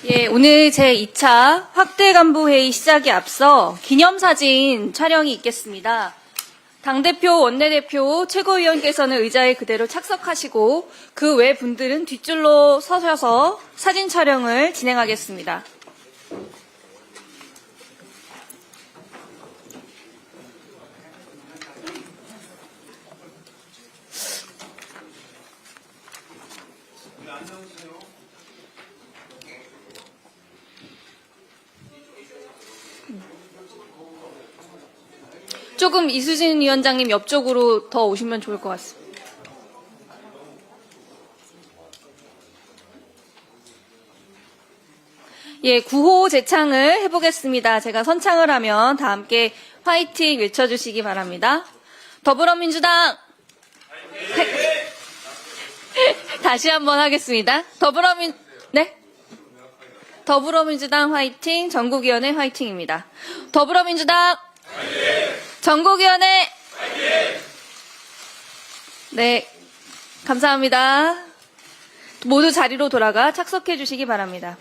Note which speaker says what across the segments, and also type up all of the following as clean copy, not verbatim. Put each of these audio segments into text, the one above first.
Speaker 1: 예, 오늘 제2차 확대 간부 회의 시작에 앞서 기념사진 촬영이 있겠습니다. 당대표, 원내대표, 최고위원께서는 의자에 그대로 착석하시고 그 외 분들은 뒷줄로 서셔서 사진 촬영을 진행하겠습니다. 조금 이수진 위원장님 옆쪽으로 더 오시면 좋을 것 같습니다. 예, 구호 재창을 해보겠습니다. 제가 선창을 하면 다 함께 화이팅 외쳐주시기 바랍니다. 더불어민주당 다시 한번 하겠습니다. 더불어민주당 화이팅, 전국위원회 화이팅입니다. 더불어민주당 전국위원회 네, 감사합니다. 모두 자리로 돌아가 착석해 주시기 바랍니다.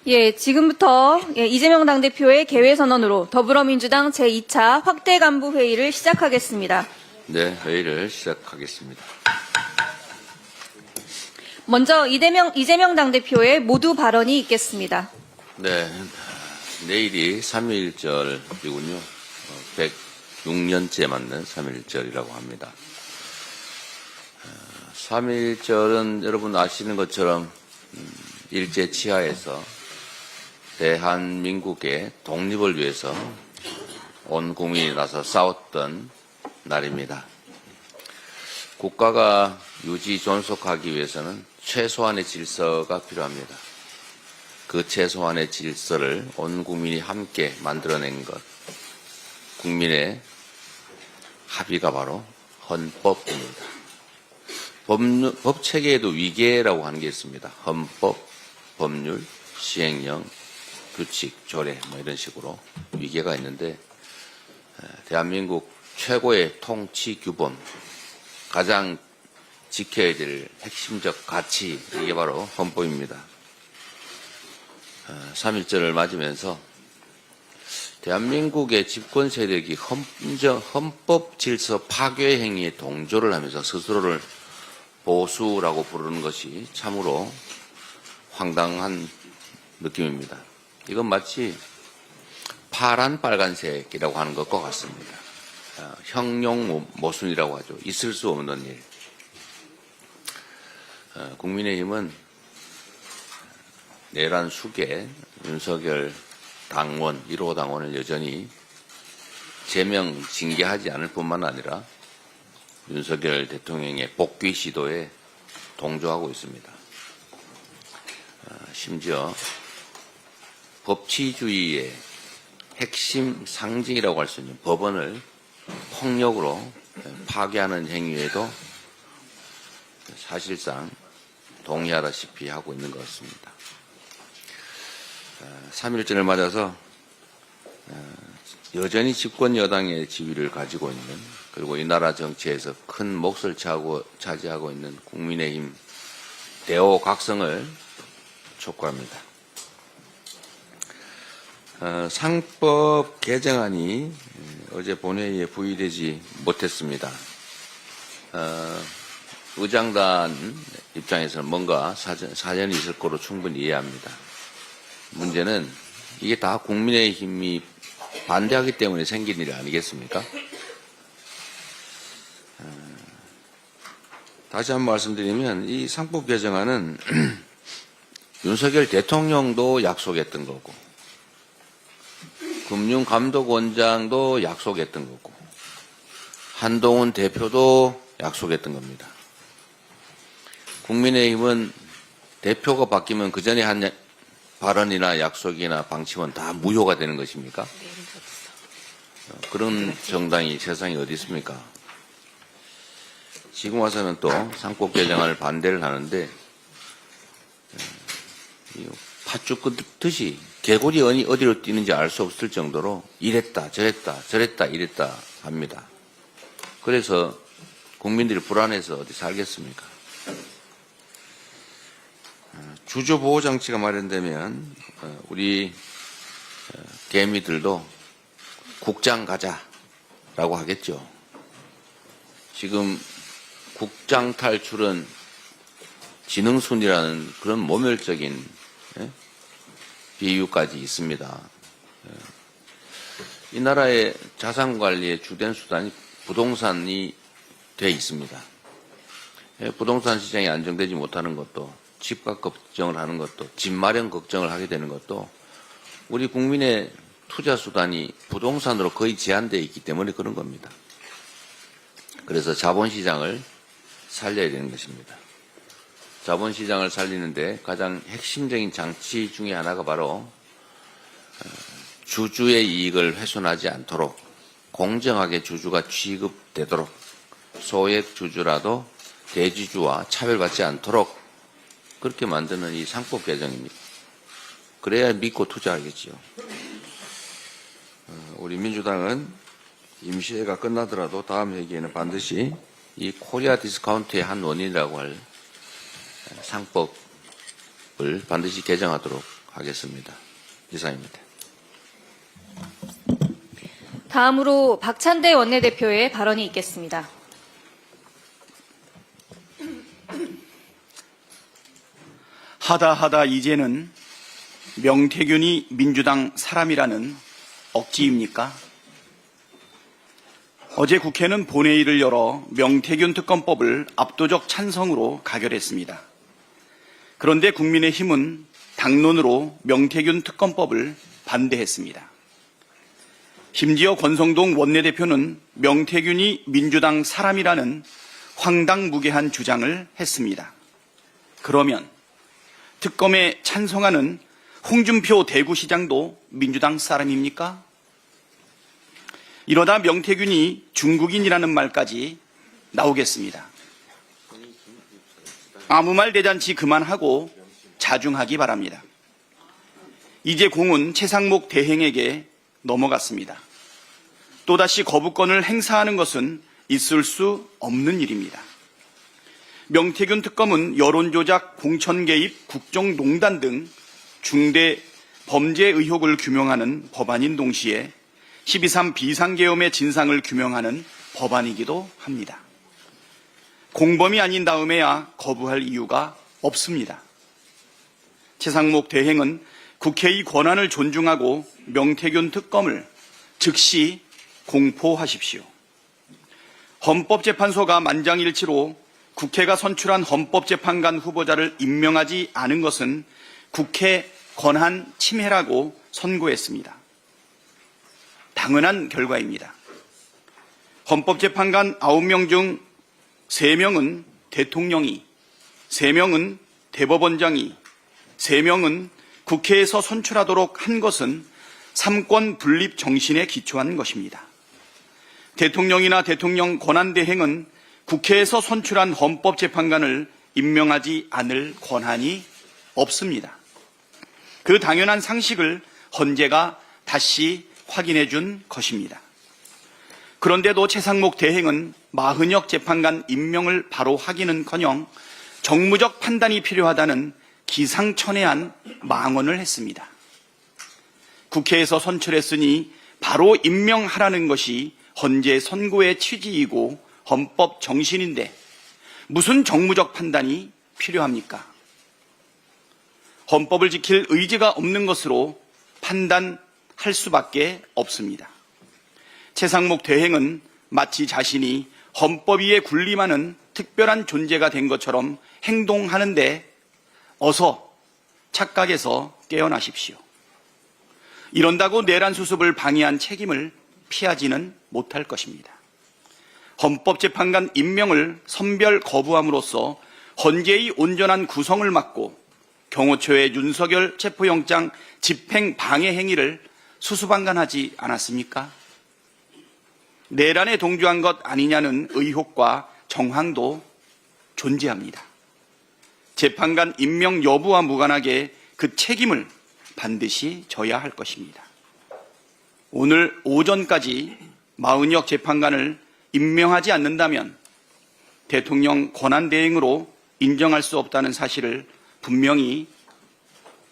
Speaker 1: 예, 지금부터 이재명 당대표의 개회선언으로 더불어민주당 제2차 확대 간부 회의를 시작하겠습니다.
Speaker 2: 네, 회의를 시작하겠습니다.
Speaker 1: 먼저 이재명 당대표의 모두 발언이 있겠습니다.
Speaker 2: 네, 내일이 3.1절이군요. 106년째 맞는 3.1절이라고 합니다. 3.1절은 여러분 아시는 것처럼 일제 치하에서 대한민국의 독립을 위해서 온 국민이 나서 싸웠던 날입니다. 국가가 유지 존속하기 위해서는 최소한의 질서가 필요합니다. 그 최소한의 질서를 온 국민이 함께 만들어낸 것, 국민의 합의가 바로 헌법입니다. 법 체계에도 위계라고 하는 게 있습니다. 헌법, 법률, 시행령, 규칙, 조례 뭐 이런 식으로 위계가 있는데 대한민국 최고의 통치 규범, 가장 지켜야 될 핵심적 가치, 이게 바로 헌법입니다. 3.1절을 맞으면서 대한민국의 집권 세력이 헌법 질서 파괴 행위에 동조를 하면서 스스로를 보수라고 부르는 것이 참으로 황당한 느낌입니다. 이건 마치 파란 빨간색이라고 하는 것과 같습니다. 형용 모순이라고 하죠. 있을 수 없는 일. 국민의힘은 내란 수계 윤석열 당원, 1호 당원을 여전히 제명 징계하지 않을 뿐만 아니라 윤석열 대통령의 복귀 시도에 동조하고 있습니다. 심지어 법치주의의 핵심 상징이라고 할 수 있는 법원을 폭력으로 파괴하는 행위에도 사실상 동의하다시피 하고 있는 것 같습니다. 3.1절을 맞아서 여전히 집권 여당의 지위를 가지고 있는, 그리고 이 나라 정치에서 큰 몫을 차지하고 있는 국민의힘 대오각성을 촉구합니다. 상법 개정안이 어제 본회의에 부의되지 못했습니다. 의장단 입장에서는 뭔가 사정이 있을 거로 충분히 이해합니다. 문제는 이게 다 국민의힘이 반대하기 때문에 생긴 일 아니겠습니까? 다시 한번 말씀드리면 이 상법 개정안은 윤석열 대통령도 약속했던 거고, 금융감독원장도 약속했던 거고, 한동훈 대표도 약속했던 겁니다. 국민의힘은 대표가 바뀌면 그 전에 한 발언이나 약속이나 방침은 다 무효가 되는 것입니까? 그런 정당이 세상에 어디 있습니까? 지금 와서는 또 상법 개정안을 반대를 하는데 팥죽 끄듯이 개구리 어디로 뛰는지 알 수 없을 정도로 이랬다 저랬다 이랬다 합니다. 그래서 국민들이 불안해서 어디 살겠습니까? 주조보호장치가 마련되면 우리 개미들도 국장 가자라고 하겠죠. 지금 국장 탈출은 지능순이라는 그런 모멸적인 비유까지 있습니다. 이 나라의 자산관리의 주된 수단이 부동산이 돼 있습니다. 부동산 시장이 안정되지 못하는 것도, 집값 걱정을 하는 것도, 집 마련 걱정을 하게 되는 것도 우리 국민의 투자 수단이 부동산으로 거의 제한되어 있기 때문에 그런 겁니다. 그래서 자본시장을 살려야 되는 것입니다. 자본시장을 살리는데 가장 핵심적인 장치 중에 하나가 바로 주주의 이익을 훼손하지 않도록 공정하게 주주가 취급되도록 소액 주주라도 대주주와 차별받지 않도록 그렇게 만드는 이 상법 개정입니다. 그래야 믿고 투자하겠지요. 우리 민주당은 임시회가 끝나더라도 다음 회기에는 반드시 이 코리아 디스카운트의 한 원인이라고 할 상법을 반드시 개정하도록 하겠습니다. 이상입니다.
Speaker 1: 다음으로 박찬대 원내대표의 발언이 있겠습니다.
Speaker 3: 하다 이제는 명태균이 민주당 사람이라는 억지입니까? 어제 국회는 본회의를 열어 명태균 특검법을 압도적 찬성으로 가결했습니다. 그런데 국민의힘은 당론으로 명태균 특검법을 반대했습니다. 심지어 권성동 원내대표는 명태균이 민주당 사람이라는 황당무계한 주장을 했습니다. 그러면 특검에 찬성하는 홍준표 대구시장도 민주당 사람입니까? 이러다 명태균이 중국인이라는 말까지 나오겠습니다. 아무 말 대잔치 그만하고 자중하기 바랍니다. 이제 공은 최상목 대행에게 넘어갔습니다. 또다시 거부권을 행사하는 것은 있을 수 없는 일입니다. 명태균 특검은 여론조작, 공천개입, 국정농단 등 중대 범죄 의혹을 규명하는 법안인 동시에 12.3 비상계엄의 진상을 규명하는 법안이기도 합니다. 공범이 아닌 다음에야 거부할 이유가 없습니다. 최상목 대행은 국회의 권한을 존중하고 명태균 특검을 즉시 공포하십시오. 헌법재판소가 만장일치로 국회가 선출한 헌법재판관 후보자를 임명하지 않은 것은 국회 권한 침해라고 선고했습니다. 당연한 결과입니다. 헌법재판관 9명 중 3명은 대통령이, 3명은 대법원장이, 3명은 국회에서 선출하도록 한 것은 삼권 분립 정신에 기초한 것입니다. 대통령이나 대통령 권한대행은 국회에서 선출한 헌법재판관을 임명하지 않을 권한이 없습니다. 그 당연한 상식을 헌재가 다시 확인해 준 것입니다. 그런데도 최상목 대행은 마흔역 재판관 임명을 바로 하기는커녕 정무적 판단이 필요하다는 기상천외한 망언을 했습니다. 국회에서 선출했으니 바로 임명하라는 것이 헌재 선고의 취지이고 헌법 정신인데 무슨 정무적 판단이 필요합니까? 헌법을 지킬 의지가 없는 것으로 판단할 수밖에 없습니다. 최상목 대행은 마치 자신이 헌법 위에 군림하는 특별한 존재가 된 것처럼 행동하는데 어서 착각에서 깨어나십시오. 이런다고 내란 수습을 방해한 책임을 피하지는 못할 것입니다. 헌법재판관 임명을 선별 거부함으로써 헌재의 온전한 구성을 막고 경호처의 윤석열 체포영장 집행 방해 행위를 수수방관하지 않았습니까? 내란에 동조한 것 아니냐는 의혹과 정황도 존재합니다. 재판관 임명 여부와 무관하게 그 책임을 반드시 져야 할 것입니다. 오늘 오전까지 마은혁 재판관을 임명하지 않는다면 대통령 권한대행으로 인정할 수 없다는 사실을 분명히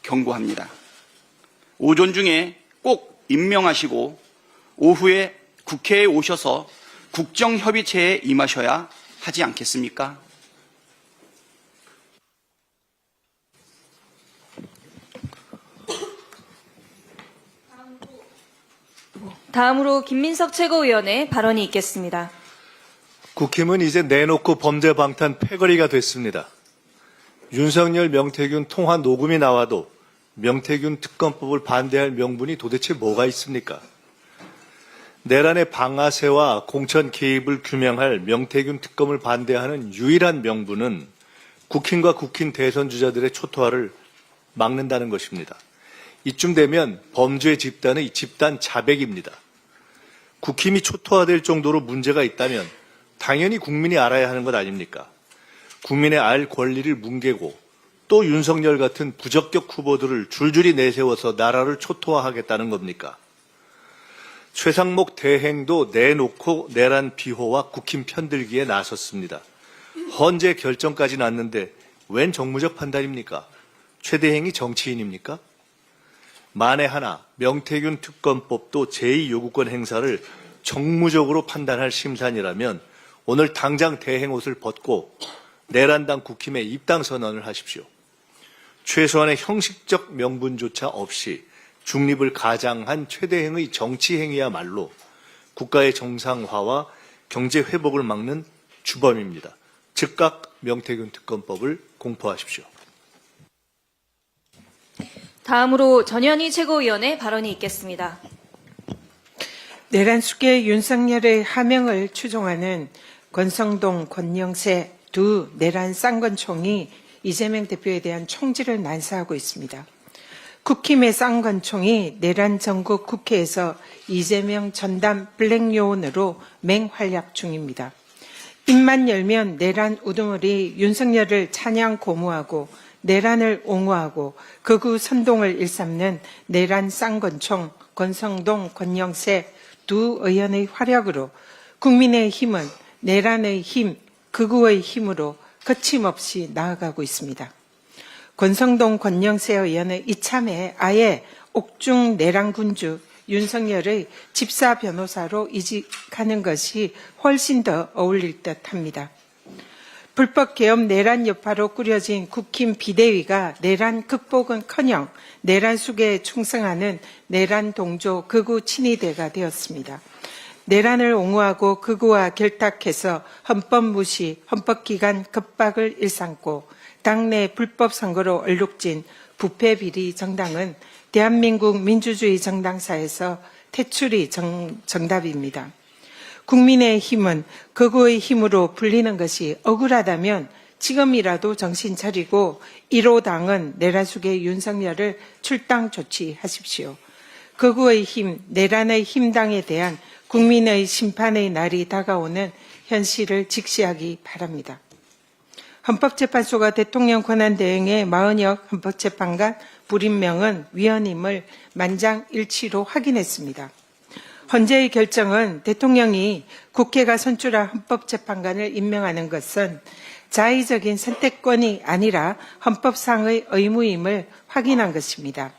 Speaker 3: 경고합니다. 오전 중에 꼭 임명하시고 오후에 국회에 오셔서 국정협의체에 임하셔야 하지 않겠습니까?
Speaker 1: 다음으로 김민석 최고위원의 발언이 있겠습니다.
Speaker 4: 국힘은 이제 내놓고 범죄 방탄 패거리가 됐습니다. 윤석열, 명태균 통화 녹음이 나와도 명태균 특검법을 반대할 명분이 도대체 뭐가 있습니까? 내란의 방아쇠와 공천 개입을 규명할 명태균 특검을 반대하는 유일한 명분은 국힘과 국힘 대선 주자들의 초토화를 막는다는 것입니다. 이쯤 되면 범죄 집단의 집단 자백입니다. 국힘이 초토화될 정도로 문제가 있다면 당연히 국민이 알아야 하는 것 아닙니까? 국민의 알 권리를 뭉개고 또 윤석열 같은 부적격 후보들을 줄줄이 내세워서 나라를 초토화하겠다는 겁니까? 최상목 대행도 내놓고 내란 비호와 국힘 편들기에 나섰습니다. 헌재 결정까지 났는데 웬 정무적 판단입니까? 최 대행이 정치인입니까? 만에 하나 명태균 특검법도 제2요구권 행사를 정무적으로 판단할 심산이라면 오늘 당장 대행 옷을 벗고 내란당 국힘에 입당 선언을 하십시오. 최소한의 형식적 명분조차 없이 중립을 가장한 최 대행의 정치 행위야말로 국가의 정상화와 경제 회복을 막는 주범입니다. 즉각 명태균 특검법을 공포하십시오.
Speaker 1: 다음으로 전현희 최고위원의 발언이 있겠습니다.
Speaker 5: 내란 수계 윤석열의 하명을 추종하는 권성동, 권영세 두 내란 쌍권총이 이재명 대표에 대한 총질을 난사하고 있습니다. 국힘의 쌍권총이 내란 전국 국회에서 이재명 전담 블랙요원으로 맹활약 중입니다. 입만 열면 내란 우두머리 윤석열을 찬양 고무하고 내란을 옹호하고 극우 선동을 일삼는 내란 쌍권총 권성동, 권영세 두 의원의 활약으로 국민의힘은 내란의 힘, 극우의 힘으로 거침없이 나아가고 있습니다. 권성동, 권영세 의원의 이참에 아예 옥중 내란군주 윤석열의 집사 변호사로 이직하는 것이 훨씬 더 어울릴 듯합니다. 불법 계엄 내란 여파로 꾸려진 국힘 비대위가 내란 극복은커녕 내란 수계에 충성하는 내란 동조 극우 친위대가 되었습니다. 내란을 옹호하고 극우와 결탁해서 헌법 무시, 헌법기관 급박을 일삼고 당내 불법 선거로 얼룩진 부패 비리 정당은 대한민국 민주주의 정당사에서 퇴출이 정답입니다. 국민의힘은 극우의 힘으로 불리는 것이 억울하다면 지금이라도 정신 차리고 1호당은 내란 수계 윤석열을 출당 조치하십시오. 극우의 힘, 내란의 힘당에 대한 국민의 심판의 날이 다가오는 현실을 직시하기 바랍니다. 헌법재판소가 대통령 권한대행의 마은혁 헌법재판관 불임명은 위헌임을 만장일치로 확인했습니다. 헌재의 결정은 대통령이 국회가 선출한 헌법재판관을 임명하는 것은 자의적인 선택권이 아니라 헌법상의 의무임을 확인한 것입니다.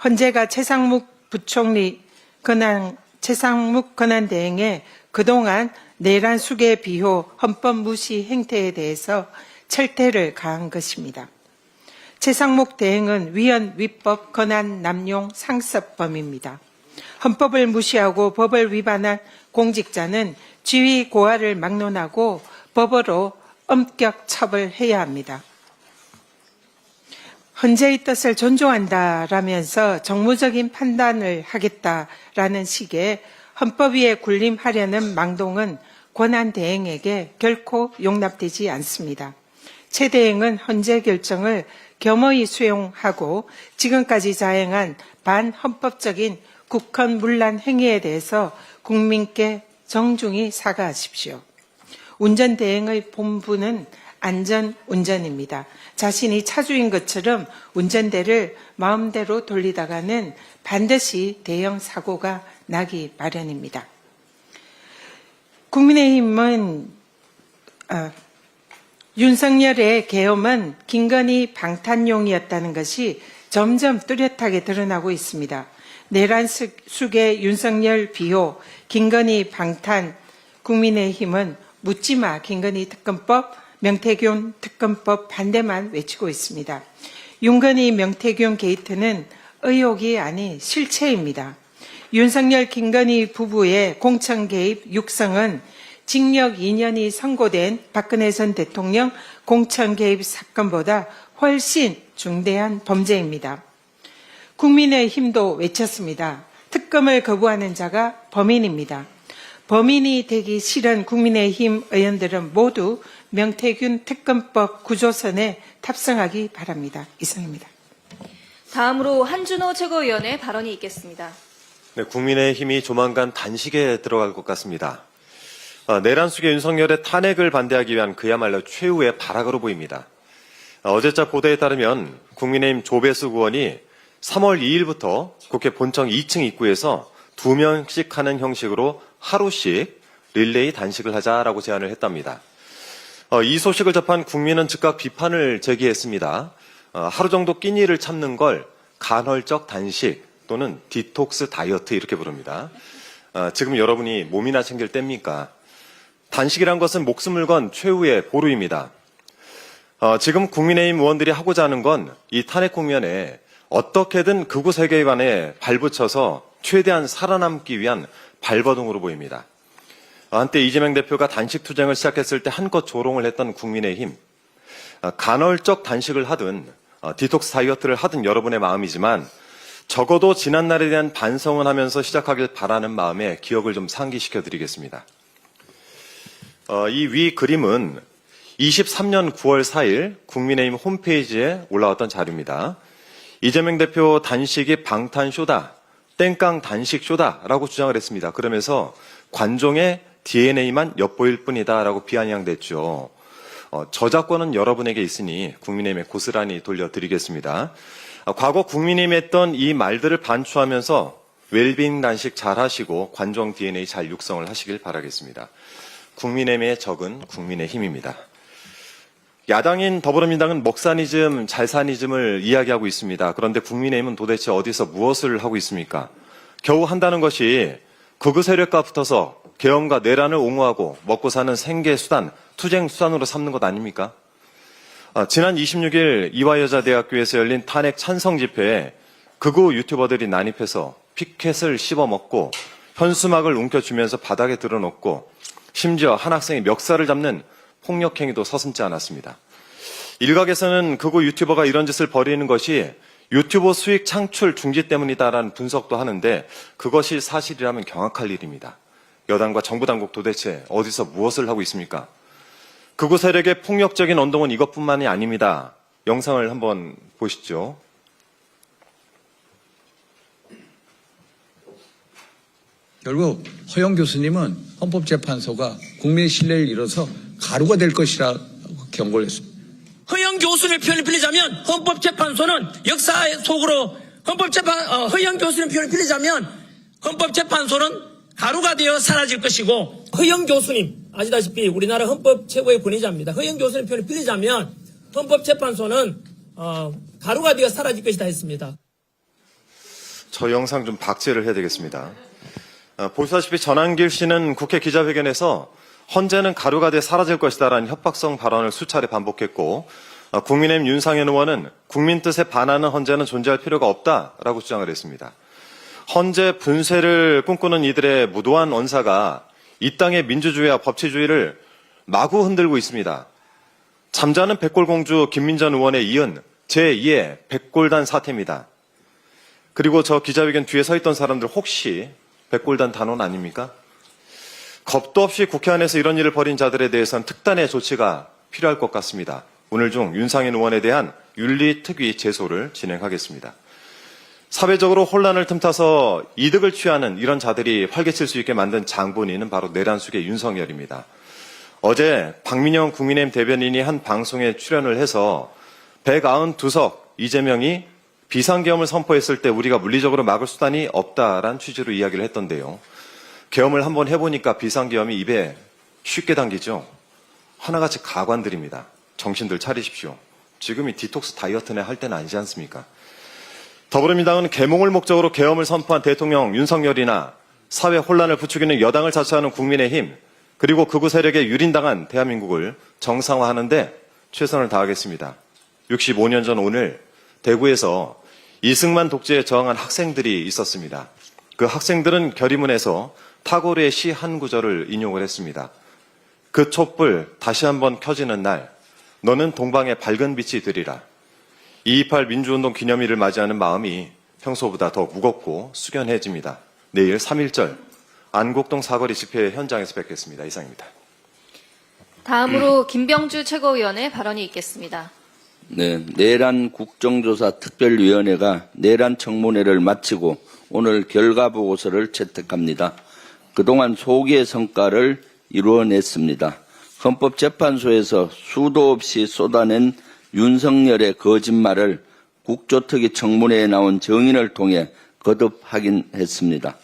Speaker 5: 헌재가 최상묵 부총리 최상묵 권한대행의 그동안 내란 수계 비호 헌법 무시 행태에 대해서 철퇴를 가한 것입니다. 최상묵 대행은 위헌 위법 권한 남용 상습범입니다. 헌법을 무시하고 법을 위반한 공직자는 지위 고하를 막론하고 법으로 엄격 처벌해야 합니다. 헌재의 뜻을 존중한다라면서 정무적인 판단을 하겠다라는 식의 헌법 위에 군림하려는 망동은 권한대행에게 결코 용납되지 않습니다. 최 대행은 헌재 결정을 겸허히 수용하고 지금까지 자행한 반헌법적인 국헌 문란 행위에 대해서 국민께 정중히 사과하십시오. 운전대행의 본분은 안전 운전입니다. 자신이 차주인 것처럼 운전대를 마음대로 돌리다가는 반드시 대형 사고가 나기 마련입니다. 국민의힘은 윤석열의 계엄은 김건희 방탄용이었다는 것이 점점 뚜렷하게 드러나고 있습니다. 내란 속의 윤석열 비호, 김건희 방탄, 국민의힘은 묻지마 김건희 특검법, 명태균 특검법 반대만 외치고 있습니다. 윤건희 명태균 게이트는 의혹이 아닌 실체입니다. 윤석열 김건희 부부의 공천 개입 육성은 징역 2년이 선고된 박근혜 전 대통령 공천 개입 사건보다 훨씬 중대한 범죄입니다. 국민의힘도 외쳤습니다. 특검을 거부하는 자가 범인입니다. 범인이 되기 싫은 국민의힘 의원들은 모두 명태균 특검법 구조선에 탑승하기 바랍니다. 이상입니다.
Speaker 1: 다음으로 한준호 최고위원의 발언이 있겠습니다.
Speaker 6: 네, 국민의힘이 조만간 단식에 들어갈 것 같습니다. 내란 속의 윤석열의 탄핵을 반대하기 위한 그야말로 최후의 발악으로 보입니다. 어제자 보도에 따르면 국민의힘 조배수 의원이 3월 2일부터 국회 본청 2층 입구에서 2명씩 하는 형식으로 하루씩 릴레이 단식을 하자라고 제안을 했답니다. 이 소식을 접한 국민은 즉각 비판을 제기했습니다. 하루 정도 끼니를 참는 걸 간헐적 단식 또는 디톡스 다이어트 이렇게 부릅니다. 지금 여러분이 몸이나 챙길 때입니까? 단식이란 것은 목숨을 건 최후의 보루입니다. 지금 국민의힘 의원들이 하고자 하는 건 이 탄핵 국면에 어떻게든 극우 세계관에 발붙여서 최대한 살아남기 위한 발버둥으로 보입니다. 한때 이재명 대표가 단식 투쟁을 시작했을 때 한껏 조롱을 했던 국민의힘, 간헐적 단식을 하든 디톡스 다이어트를 하든 여러분의 마음이지만 적어도 지난날에 대한 반성을 하면서 시작하길 바라는 마음에 기억을 좀 상기시켜 드리겠습니다. 이 위 그림은 23년 9월 4일 국민의힘 홈페이지에 올라왔던 자료입니다. 이재명 대표 단식이 방탄쇼다, 땡깡 단식쇼다라고 주장을 했습니다. 그러면서 관종의 DNA만 엿보일 뿐이다라고 비아냥댔죠. 저작권은 여러분에게 있으니 국민의힘에 고스란히 돌려드리겠습니다. 과거 국민의힘이 했던 이 말들을 반추하면서 웰빙 단식 잘 하시고 관종 DNA 잘 육성을 하시길 바라겠습니다. 국민의힘의 적은 국민의힘입니다. 야당인 더불어민주당은 먹사니즘, 잘사니즘을 이야기하고 있습니다. 그런데 국민의힘은 도대체 어디서 무엇을 하고 있습니까? 겨우 한다는 것이 극우 세력과 붙어서 계엄과 내란을 옹호하고 먹고 사는 생계수단, 투쟁수단으로 삼는 것 아닙니까? 지난 26일 이화여자대학교에서 열린 탄핵 찬성 집회에 극우 유튜버들이 난입해서 피켓을 씹어먹고 현수막을 움켜쥐면서 바닥에 들어놓고 심지어 한 학생이 멱살을 잡는 폭력행위도 서슴지 않았습니다. 일각에서는 극우 유튜버가 이런 짓을 벌이는 것이 유튜버 수익 창출 중지 때문이다라는 분석도 하는데 그것이 사실이라면 경악할 일입니다. 여당과 정부 당국 도대체 어디서 무엇을 하고 있습니까? 극우 세력의 폭력적인 언동은 이것뿐만이 아닙니다. 영상을 한번 보시죠.
Speaker 7: 결국 허영 교수님은 헌법재판소가 국민의 신뢰를 잃어서 가루가 될 것이라고 경고를 했습니다.
Speaker 8: 허영 교수의 표현을 빌리자면 헌법재판소는 역사 속으로 허영 교수의 표현을 빌리자면 헌법재판소는 가루가 되어 사라질 것이고 허영 교수님 아시다시피 우리나라 헌법 최고의 권위자입니다. 허영 교수의 표현을 빌리자면 헌법재판소는 가루가 되어 사라질 것이다 했습니다.
Speaker 6: 저 영상 좀 박제를 해야 되겠습니다. 보시다시피 전한길 씨는 국회 기자회견에서 헌재는 가루가 돼 사라질 것이다라는 협박성 발언을 수차례 반복했고 국민의힘 윤상현 의원은 국민 뜻에 반하는 헌재는 존재할 필요가 없다라고 주장을 했습니다. 헌재 분쇄를 꿈꾸는 이들의 무도한 언사가 이 땅의 민주주의와 법치주의를 마구 흔들고 있습니다. 잠자는 백골공주 김민전 의원에 이은 제2의 백골단 사태입니다. 그리고 저 기자회견 뒤에 서 있던 사람들 혹시 백골단 단원 아닙니까? 겁도 없이 국회 안에서 이런 일을 벌인 자들에 대해서는 특단의 조치가 필요할 것 같습니다. 오늘 중 윤상현 의원에 대한 윤리특위 제소를 진행하겠습니다. 사회적으로 혼란을 틈타서 이득을 취하는 이런 자들이 활개칠 수 있게 만든 장본인은 바로 내란 속의 윤석열입니다. 어제 박민영 국민의힘 대변인이 한 방송에 출연을 해서 192석 이재명이 비상계엄을 선포했을 때 우리가 물리적으로 막을 수단이 없다라는 취지로 이야기를 했던데요. 계엄을 한번 해보니까 비상계엄이 입에 쉽게 당기죠. 하나같이 가관들입니다. 정신들 차리십시오. 지금이 디톡스 다이어트네 할 때는 아니지 않습니까? 더불어민주당은 계몽을 목적으로 계엄을 선포한 대통령 윤석열이나 사회 혼란을 부추기는 여당을 자처하는 국민의힘, 그리고 극우 세력에 유린당한 대한민국을 정상화하는 데 최선을 다하겠습니다. 65년 전 오늘 대구에서 이승만 독재에 저항한 학생들이 있었습니다. 그 학생들은 결의문에서 타고르의 시 한 구절을 인용을 했습니다. 그 촛불 다시 한번 켜지는 날, 너는 동방의 밝은 빛이 되리라. 2.28 민주운동 기념일을 맞이하는 마음이 평소보다 더 무겁고 숙연해집니다. 내일 3.1절 안국동 사거리 집회 현장에서 뵙겠습니다. 이상입니다.
Speaker 1: 다음으로 김병주 최고위원의 발언이 있겠습니다.
Speaker 9: 네, 내란 국정조사 특별위원회가 내란 청문회를 마치고 오늘 결과보고서를 채택합니다. 그동안 소기의 성과를 이루어냈습니다. 헌법재판소에서 수도 없이 쏟아낸 윤석열의 거짓말을 국조특위 청문회에 나온 증인을 통해 거듭 확인했습니다.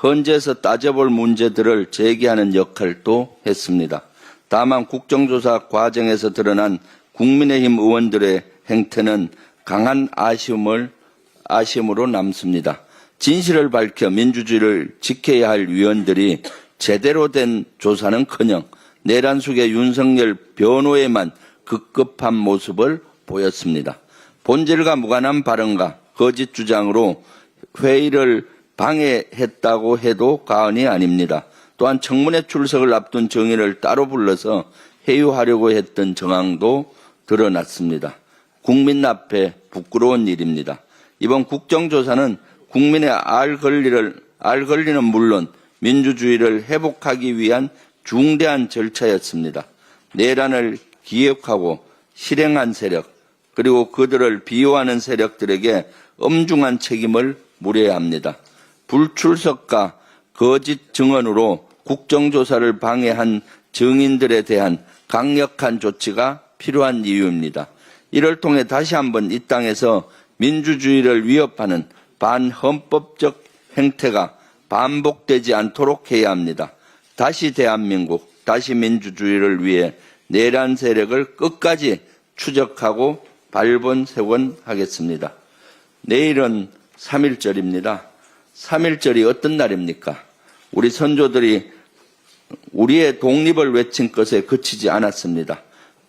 Speaker 9: 헌재에서 따져볼 문제들을 제기하는 역할도 했습니다. 다만 국정조사 과정에서 드러난 국민의힘 의원들의 행태는 강한 아쉬움으로 남습니다. 진실을 밝혀 민주주의를 지켜야 할 위원들이 제대로 된 조사는커녕 내란 속의 윤석열 변호에만 급급한 모습을 보였습니다. 본질과 무관한 발언과 거짓 주장으로 회의를 방해했다고 해도 과언이 아닙니다. 또한 청문회 출석을 앞둔 증인을 따로 불러서 회유하려고 했던 정황도 드러났습니다. 국민 앞에 부끄러운 일입니다. 이번 국정조사는 국민의 알 권리는 물론 민주주의를 회복하기 위한 중대한 절차였습니다. 내란을 기획하고 실행한 세력, 그리고 그들을 비호하는 세력들에게 엄중한 책임을 물어야 합니다. 불출석과 거짓 증언으로 국정조사를 방해한 증인들에 대한 강력한 조치가 필요한 이유입니다. 이를 통해 다시 한번 이 땅에서 민주주의를 위협하는 반헌법적 행태가 반복되지 않도록 해야 합니다. 다시 대한민국, 다시 민주주의를 위해 내란 세력을 끝까지 추적하고 발본색원하겠습니다. 내일은 3.1절입니다. 3.1절이 어떤 날입니까? 우리 선조들이 우리의 독립을 외친 것에 그치지 않았습니다.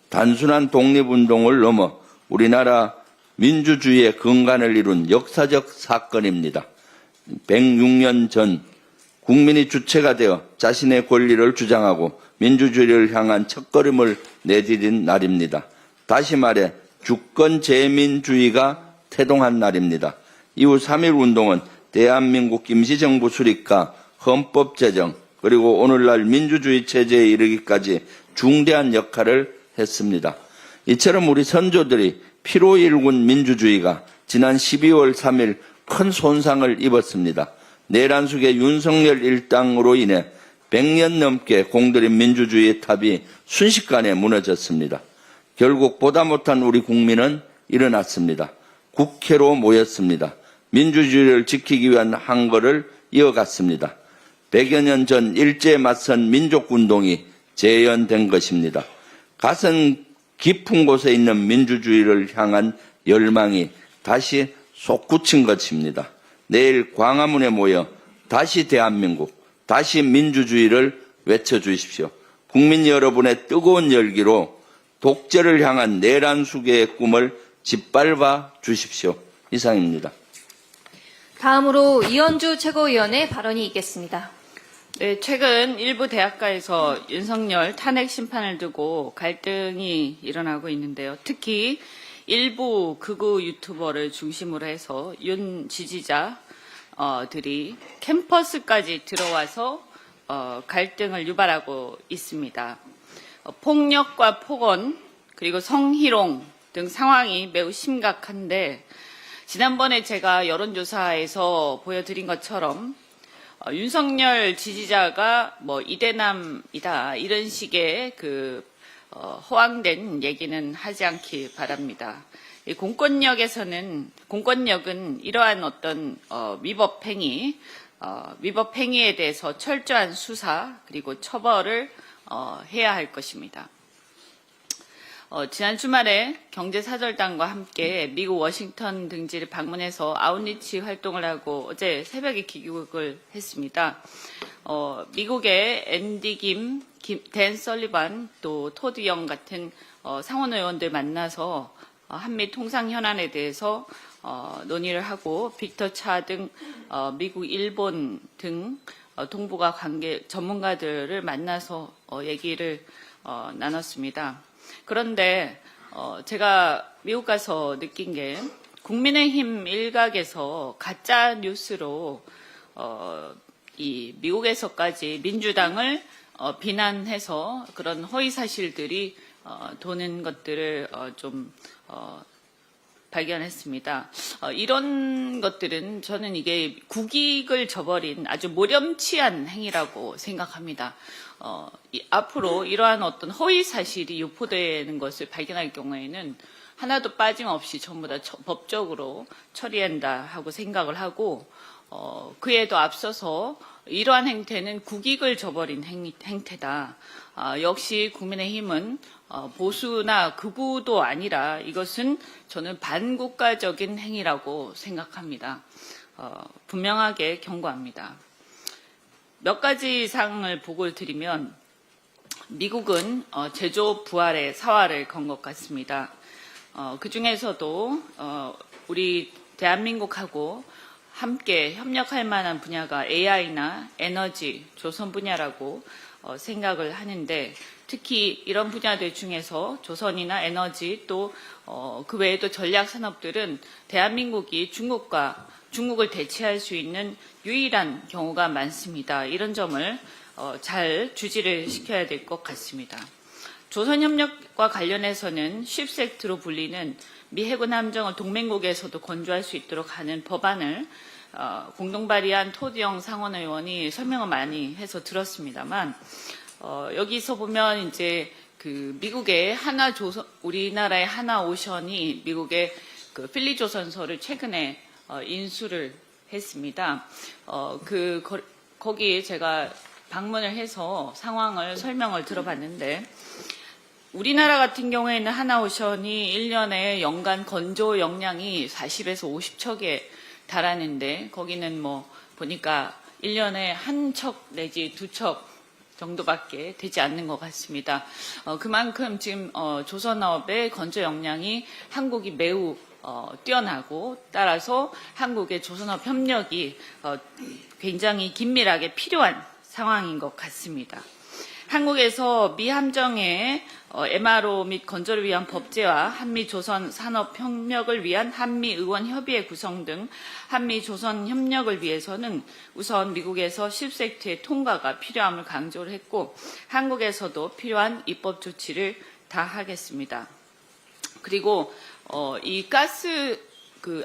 Speaker 9: 단순한 독립운동을 넘어 우리나라 민주주의의 근간을 이룬 역사적 사건입니다. 106년 전 국민이 주체가 되어 자신의 권리를 주장하고 민주주의를 향한 첫걸음을 내디딘 날입니다. 다시 말해 주권 재민주의가 태동한 날입니다. 이후 3.1 운동은 대한민국 임시정부 수립과 헌법 제정, 그리고 오늘날 민주주의 체제에 이르기까지 중대한 역할을 했습니다. 이처럼 우리 선조들이 피로 일군 민주주의가 지난 12월 3일 큰 손상을 입었습니다. 내란 속의 윤석열 일당으로 인해 100년 넘게 공들인 민주주의의 탑이 순식간에 무너졌습니다. 결국 보다 못한 우리 국민은 일어났습니다. 국회로 모였습니다. 민주주의를 지키기 위한 항거를 이어갔습니다. 100여 년 전 일제에 맞선 민족운동이 재현된 것입니다. 가슴 깊은 곳에 있는 민주주의를 향한 열망이 다시 솟구친 것입니다. 내일 광화문에 모여 다시 대한민국, 다시 민주주의를 외쳐주십시오. 국민 여러분의 뜨거운 열기로 독재를 향한 내란 수계의 꿈을 짓밟아 주십시오. 이상입니다.
Speaker 1: 다음으로 이현주 최고위원의 발언이 있겠습니다.
Speaker 10: 네, 최근 일부 대학가에서 윤석열 탄핵 심판을 두고 갈등이 일어나고 있는데요. 특히 일부 극우 유튜버를 중심으로 해서 윤 지지자들이 캠퍼스까지 들어와서 갈등을 유발하고 있습니다. 폭력과 폭언 그리고 성희롱 등 상황이 매우 심각한데 지난번에 제가 여론조사에서 보여드린 것처럼 윤석열 지지자가 뭐 이대남이다 이런 식의 허황된 얘기는 하지 않기 바랍니다. 이 공권력은 이러한 어떤 위법 행위에 대해서 철저한 수사 그리고 처벌을 해야 할 것입니다. 지난 주말에 경제사절단과 함께 미국 워싱턴 등지를 방문해서 아웃리치 활동을 하고 어제 새벽에 귀국을 했습니다. 미국의 앤디 김, 댄 설리반, 또 토드 영 같은 상원 의원들 만나서 한미 통상 현안에 대해서 논의를 하고 빅터 차 등 미국, 일본 등 동북아 관계 전문가들을 만나서 얘기를 나눴습니다. 그런데 제가 미국 가서 느낀 게 국민의힘 일각에서 가짜 뉴스로 이 미국에서까지 민주당을 비난해서 그런 허위 사실들이 도는 것들을 좀 발견했습니다. 이런 것들은 저는 이게 국익을 저버린 아주 모렴치한 행위라고 생각합니다. 앞으로 이러한 어떤 허위 사실이 유포되는 것을 발견할 경우에는 하나도 빠짐없이 전부 다 법적으로 처리한다 하고 생각을 하고 그에도 앞서서 이러한 행태는 국익을 저버린 행태다. 역시 국민의힘은 보수나 극우도 아니라 이것은 저는 반국가적인 행위라고 생각합니다. 분명하게 경고합니다. 몇 가지 사항을 보고를 드리면 미국은 제조 부활의 사활을 건 것 같습니다. 그중에서도 우리 대한민국하고 함께 협력할 만한 분야가 AI나 에너지, 조선 분야라고 생각을 하는데 특히 이런 분야들 중에서 조선이나 에너지 또 그 외에도 전략 산업들은 대한민국이 중국을 대체할 수 있는 유일한 경우가 많습니다. 이런 점을 잘 주지를 시켜야 될 것 같습니다. 조선협력과 관련해서는 쉽섹트로 불리는 미 해군 함정을 동맹국에서도 건조할 수 있도록 하는 법안을 공동 발의한 토드영 상원 의원이 설명을 많이 해서 들었습니다만 여기서 보면 이제 그 미국의 우리나라의 하나오션이 미국의 그 필리조선소를 최근에 인수를 했습니다. 거기에 제가 방문을 해서 상황을 설명을 들어봤는데 우리나라 같은 경우에는 하나오션이 1년에 연간 건조 용량이 40에서 50척에 달하는데 거기는 뭐 보니까 1년에 한 척 내지 두 척 정도밖에 되지 않는 것 같습니다. 그만큼 지금 조선업의 건조 용량이 한국이 매우 뛰어나고 따라서 한국의 조선업 협력이 굉장히 긴밀하게 필요한 상황인 것 같습니다. 한국에서 미 함정의 MRO 및 건조를 위한 법제화, 한미-조선 산업협력을 위한 한미의원협의회 구성 등 한미-조선 협력을 위해서는 우선 미국에서 쉽섹트의 통과가 필요함을 강조를 했고 한국에서도 필요한 입법 조치를 다하겠습니다. 그리고 이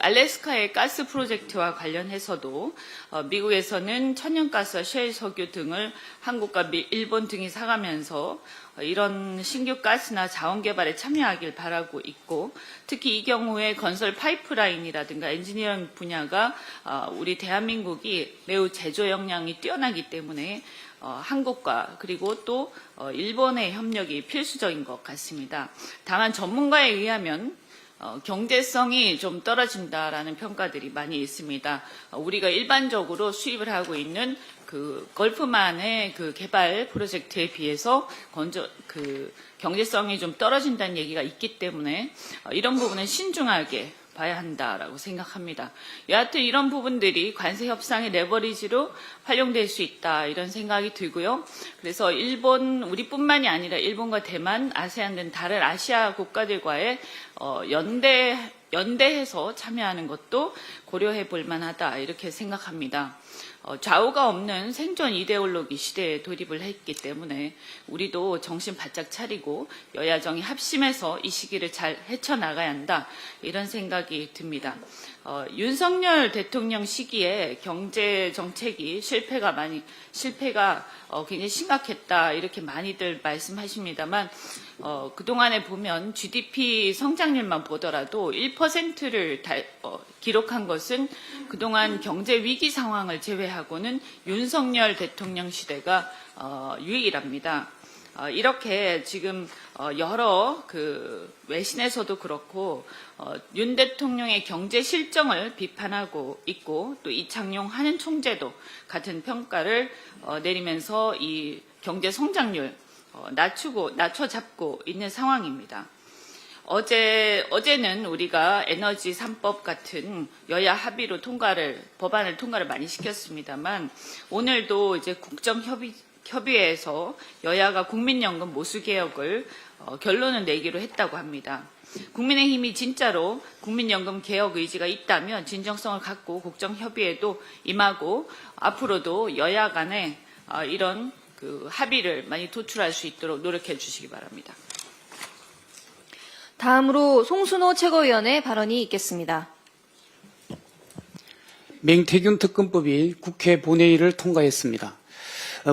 Speaker 10: 알래스카의 가스 프로젝트와 관련해서도 미국에서는 천연가스와 셰일 석유 등을 한국과 일본 등이 사가면서 이런 신규 가스나 자원 개발에 참여하길 바라고 있고 특히 이 경우에 건설 파이프라인이라든가 엔지니어링 분야가 우리 대한민국이 매우 제조 역량이 뛰어나기 때문에 한국과 그리고 또 일본의 협력이 필수적인 것 같습니다. 다만 전문가에 의하면 경제성이 좀 떨어진다라는 평가들이 많이 있습니다. 우리가 일반적으로 수입을 하고 있는 그 걸프만의 그 개발 프로젝트에 비해서 경제성이 좀 떨어진다는 얘기가 있기 때문에 이런 부분은 신중하게 봐야 한다라고 생각합니다. 여하튼 이런 부분들이 관세 협상의 레버리지로 활용될 수 있다 이런 생각이 들고요. 그래서 우리뿐만이 아니라 일본과 대만, 아세안 등 다른 아시아 국가들과의 연대 연대해서 참여하는 것도 고려해 볼 만하다 이렇게 생각합니다. 좌우가 없는 생존 이데올로기 시대에 돌입을 했기 때문에 우리도 정신 바짝 차리고 여야정이 합심해서 이 시기를 잘 헤쳐나가야 한다 이런 생각이 듭니다. 윤석열 대통령 시기에 경제 정책이 실패가 굉장히 심각했다 이렇게 많이들 말씀하십니다만 그동안에 보면 GDP 성장률만 보더라도 1%를 기록한 것은 그동안 경제 위기 상황을 제외하고는 윤석열 대통령 시대가 유일합니다. 이렇게 지금 여러 외신에서도 그렇고 윤 대통령의 경제 실정을 비판하고 있고 또 이창용 한은 총재도 같은 평가를 내리면서 이 경제 성장률 낮춰잡고 있는 상황입니다. 어제는 우리가 에너지 3법 같은 여야 합의로 법안을 통과를 많이 시켰습니다만 오늘도 이제 국정협의회에서 여야가 국민연금 모수개혁을 결론을 내기로 했다고 합니다. 국민의힘이 진짜로 국민연금 개혁 의지가 있다면 진정성을 갖고 국정협의회도 임하고 앞으로도 여야 간에 이런 합의를 많이 도출할 수 있도록 노력해 주시기 바랍니다.
Speaker 1: 다음으로 송순호 최고위원의 발언이 있겠습니다.
Speaker 11: 맹태균 특검법이 국회 본회의를 통과했습니다.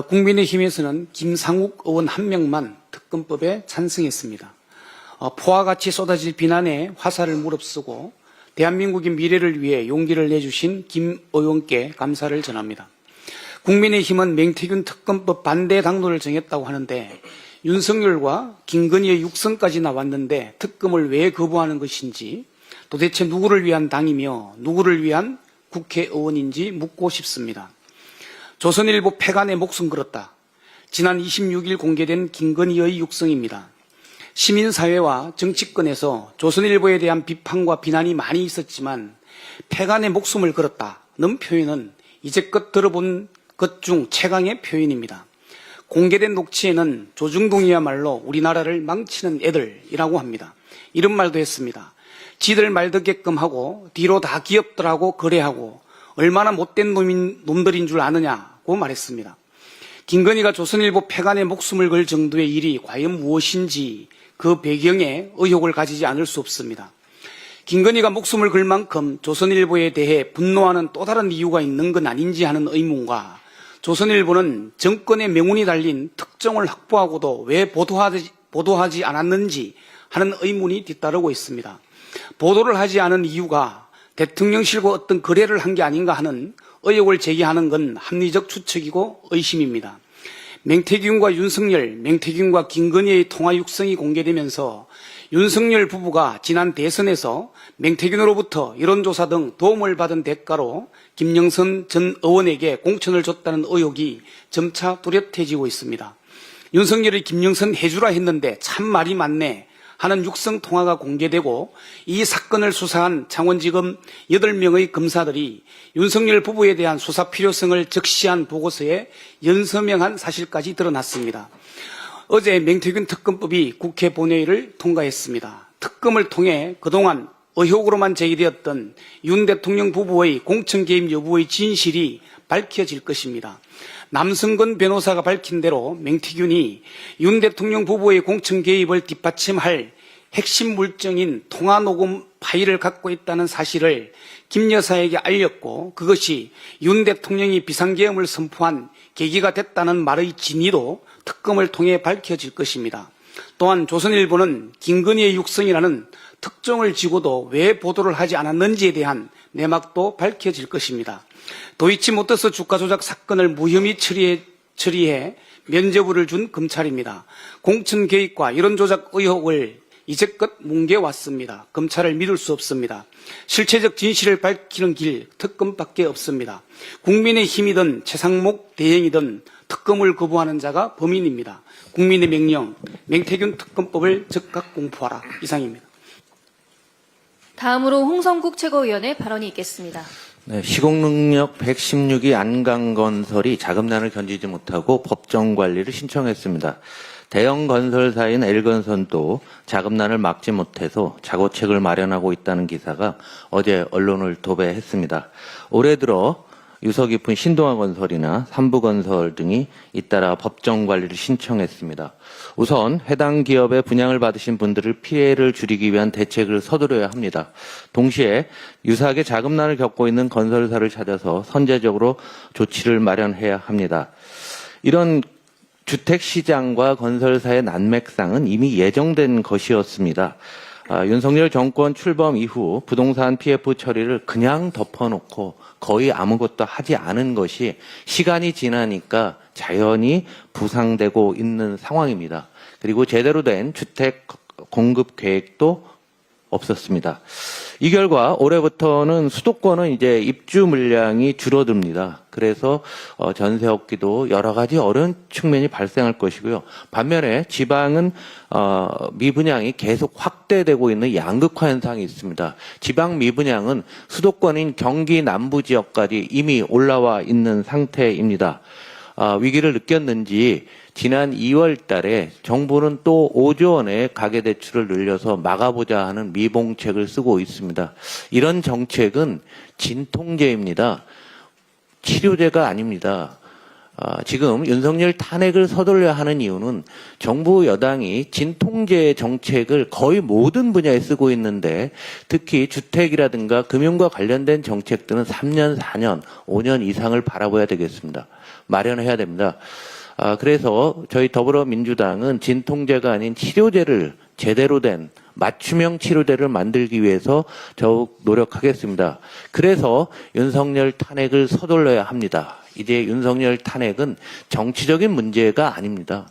Speaker 11: 국민의힘에서는 김상욱 의원 한 명만 특검법에 찬성했습니다. 포와 같이 쏟아질 비난에 화살을 무릅쓰고 대한민국의 미래를 위해 용기를 내주신 김 의원께 감사를 전합니다. 국민의힘은 맹태균 특검법 반대 당론을 정했다고 하는데 윤석열과 김건희의 육성까지 나왔는데 특검을 왜 거부하는 것인지 도대체 누구를 위한 당이며 누구를 위한 국회의원인지 묻고 싶습니다. 조선일보 폐간에 목숨 걸었다. 지난 26일 공개된 김건희의 육성입니다. 시민사회와 정치권에서 조선일보에 대한 비판과 비난이 많이 있었지만 폐간에 목숨을 걸었다는 표현은 이제껏 들어본 것 중 최강의 표현입니다. 공개된 녹취에는 조중동이야말로 우리나라를 망치는 애들이라고 합니다. 이런 말도 했습니다. 지들 말 듣게끔 하고 뒤로 다 기업들하고 거래하고 얼마나 못된 놈들인 줄 아느냐고 말했습니다. 김건희가 조선일보 폐간에 목숨을 걸 정도의 일이 과연 무엇인지 그 배경에 의혹을 가지지 않을 수 없습니다. 김건희가 목숨을 걸 만큼 조선일보에 대해 분노하는 또 다른 이유가 있는 건 아닌지 하는 의문과 조선일보는 정권의 명운이 달린 특종을 확보하고도 왜 보도하지 않았는지 하는 의문이 뒤따르고 있습니다. 보도를 하지 않은 이유가 대통령실과 어떤 거래를 한 게 아닌가 하는 의혹을 제기하는 건 합리적 추측이고 의심입니다. 맹태균과 윤석열, 맹태균과 김건희의 통화 육성이 공개되면서 윤석열 부부가 지난 대선에서 맹태균으로부터 여론조사 등 도움을 받은 대가로 김영선 전 의원에게 공천을 줬다는 의혹이 점차 뚜렷해지고 있습니다. 윤석열이 김영선 해주라 했는데 참 말이 많네 하는 육성 통화가 공개되고 이 사건을 수사한 창원지검 8명의 검사들이 윤석열 부부에 대한 수사 필요성을 적시한 보고서에 연서명한 사실까지 드러났습니다. 어제 맹태균 특검법이 국회 본회의를 통과했습니다. 특검을 통해 그동안 의혹으로만 제기되었던 윤 대통령 부부의 공천 개입 여부의 진실이 밝혀질 것입니다. 남승건 변호사가 밝힌 대로 맹태균이 윤 대통령 부부의 공천 개입을 뒷받침할 핵심 물증인 통화 녹음 파일을 갖고 있다는 사실을 김 여사에게 알렸고 그것이 윤 대통령이 비상계엄을 선포한 계기가 됐다는 말의 진위도 특검을 통해 밝혀질 것입니다. 또한 조선일보는 김건희의 육성이라는 특종을 지고도 왜 보도를 하지 않았는지에 대한 내막도 밝혀질 것입니다. 도이치모터스 주가 조작 사건을 무혐의 처리해 면죄부를 준 검찰입니다. 공천 개입과 여론 조작 의혹을 이제껏 뭉개왔습니다. 검찰을 믿을 수 없습니다. 실체적 진실을 밝히는 길 특검밖에 없습니다. 국민의힘이든 최상목 대행이든 특검을 거부하는 자가 범인입니다. 국민의 명령, 맹태균 특검법을 즉각 공포하라. 이상입니다.
Speaker 1: 다음으로 홍성국 최고위원의 발언이 있겠습니다.
Speaker 12: 네, 시공능력 116이 안강건설이 자금난을 견디지 못하고 법정 관리를 신청했습니다. 대형 건설사인 L건설도 자금난을 막지 못해서 자고책을 마련하고 있다는 기사가 어제 언론을 도배했습니다. 올해 들어 유서 깊은 신동아건설이나 삼부건설 등이 잇따라 법정 관리를 신청했습니다. 우선 해당 기업의 분양을 받으신 분들을 피해를 줄이기 위한 대책을 서두르어야 합니다. 동시에 유사하게 자금난을 겪고 있는 건설사를 찾아서 선제적으로 조치를 마련해야 합니다. 이런 주택시장과 건설사의 난맥상은 이미 예정된 것이었습니다. 윤석열 정권 출범 이후 부동산 PF 처리를 그냥 덮어놓고 거의 아무것도 하지 않은 것이 시간이 지나니까 자연히 부상되고 있는 상황입니다. 그리고 제대로 된 주택 공급 계획도 없었습니다. 이 결과 올해부터는 수도권은 이제 입주 물량이 줄어듭니다. 그래서 전세 없기도 여러 가지 어려운 측면이 발생할 것이고요. 반면에 지방은 미분양이 계속 확대되고 있는 양극화 현상이 있습니다. 지방 미분양은 수도권인 경기 남부 지역까지 이미 올라와 있는 상태입니다. 위기를 느꼈는지 지난 2월 달에 정부는 또 5조 원의 가계대출을 늘려서 막아보자 하는 미봉책을 쓰고 있습니다. 이런 정책은 진통제입니다. 치료제가 아닙니다. 지금 윤석열 탄핵을 서둘러야 하는 이유는 정부 여당이 진통제 정책을 거의 모든 분야에 쓰고 있는데 특히 주택이라든가 금융과 관련된 정책들은 3년, 4년, 5년 이상을 바라봐야 되겠습니다. 마련해야 됩니다. 그래서 저희 더불어민주당은 진통제가 아닌 치료제를 제대로 된 맞춤형 치료제를 만들기 위해서 더욱 노력하겠습니다. 그래서 윤석열 탄핵을 서둘러야 합니다. 이제 윤석열 탄핵은 정치적인 문제가 아닙니다.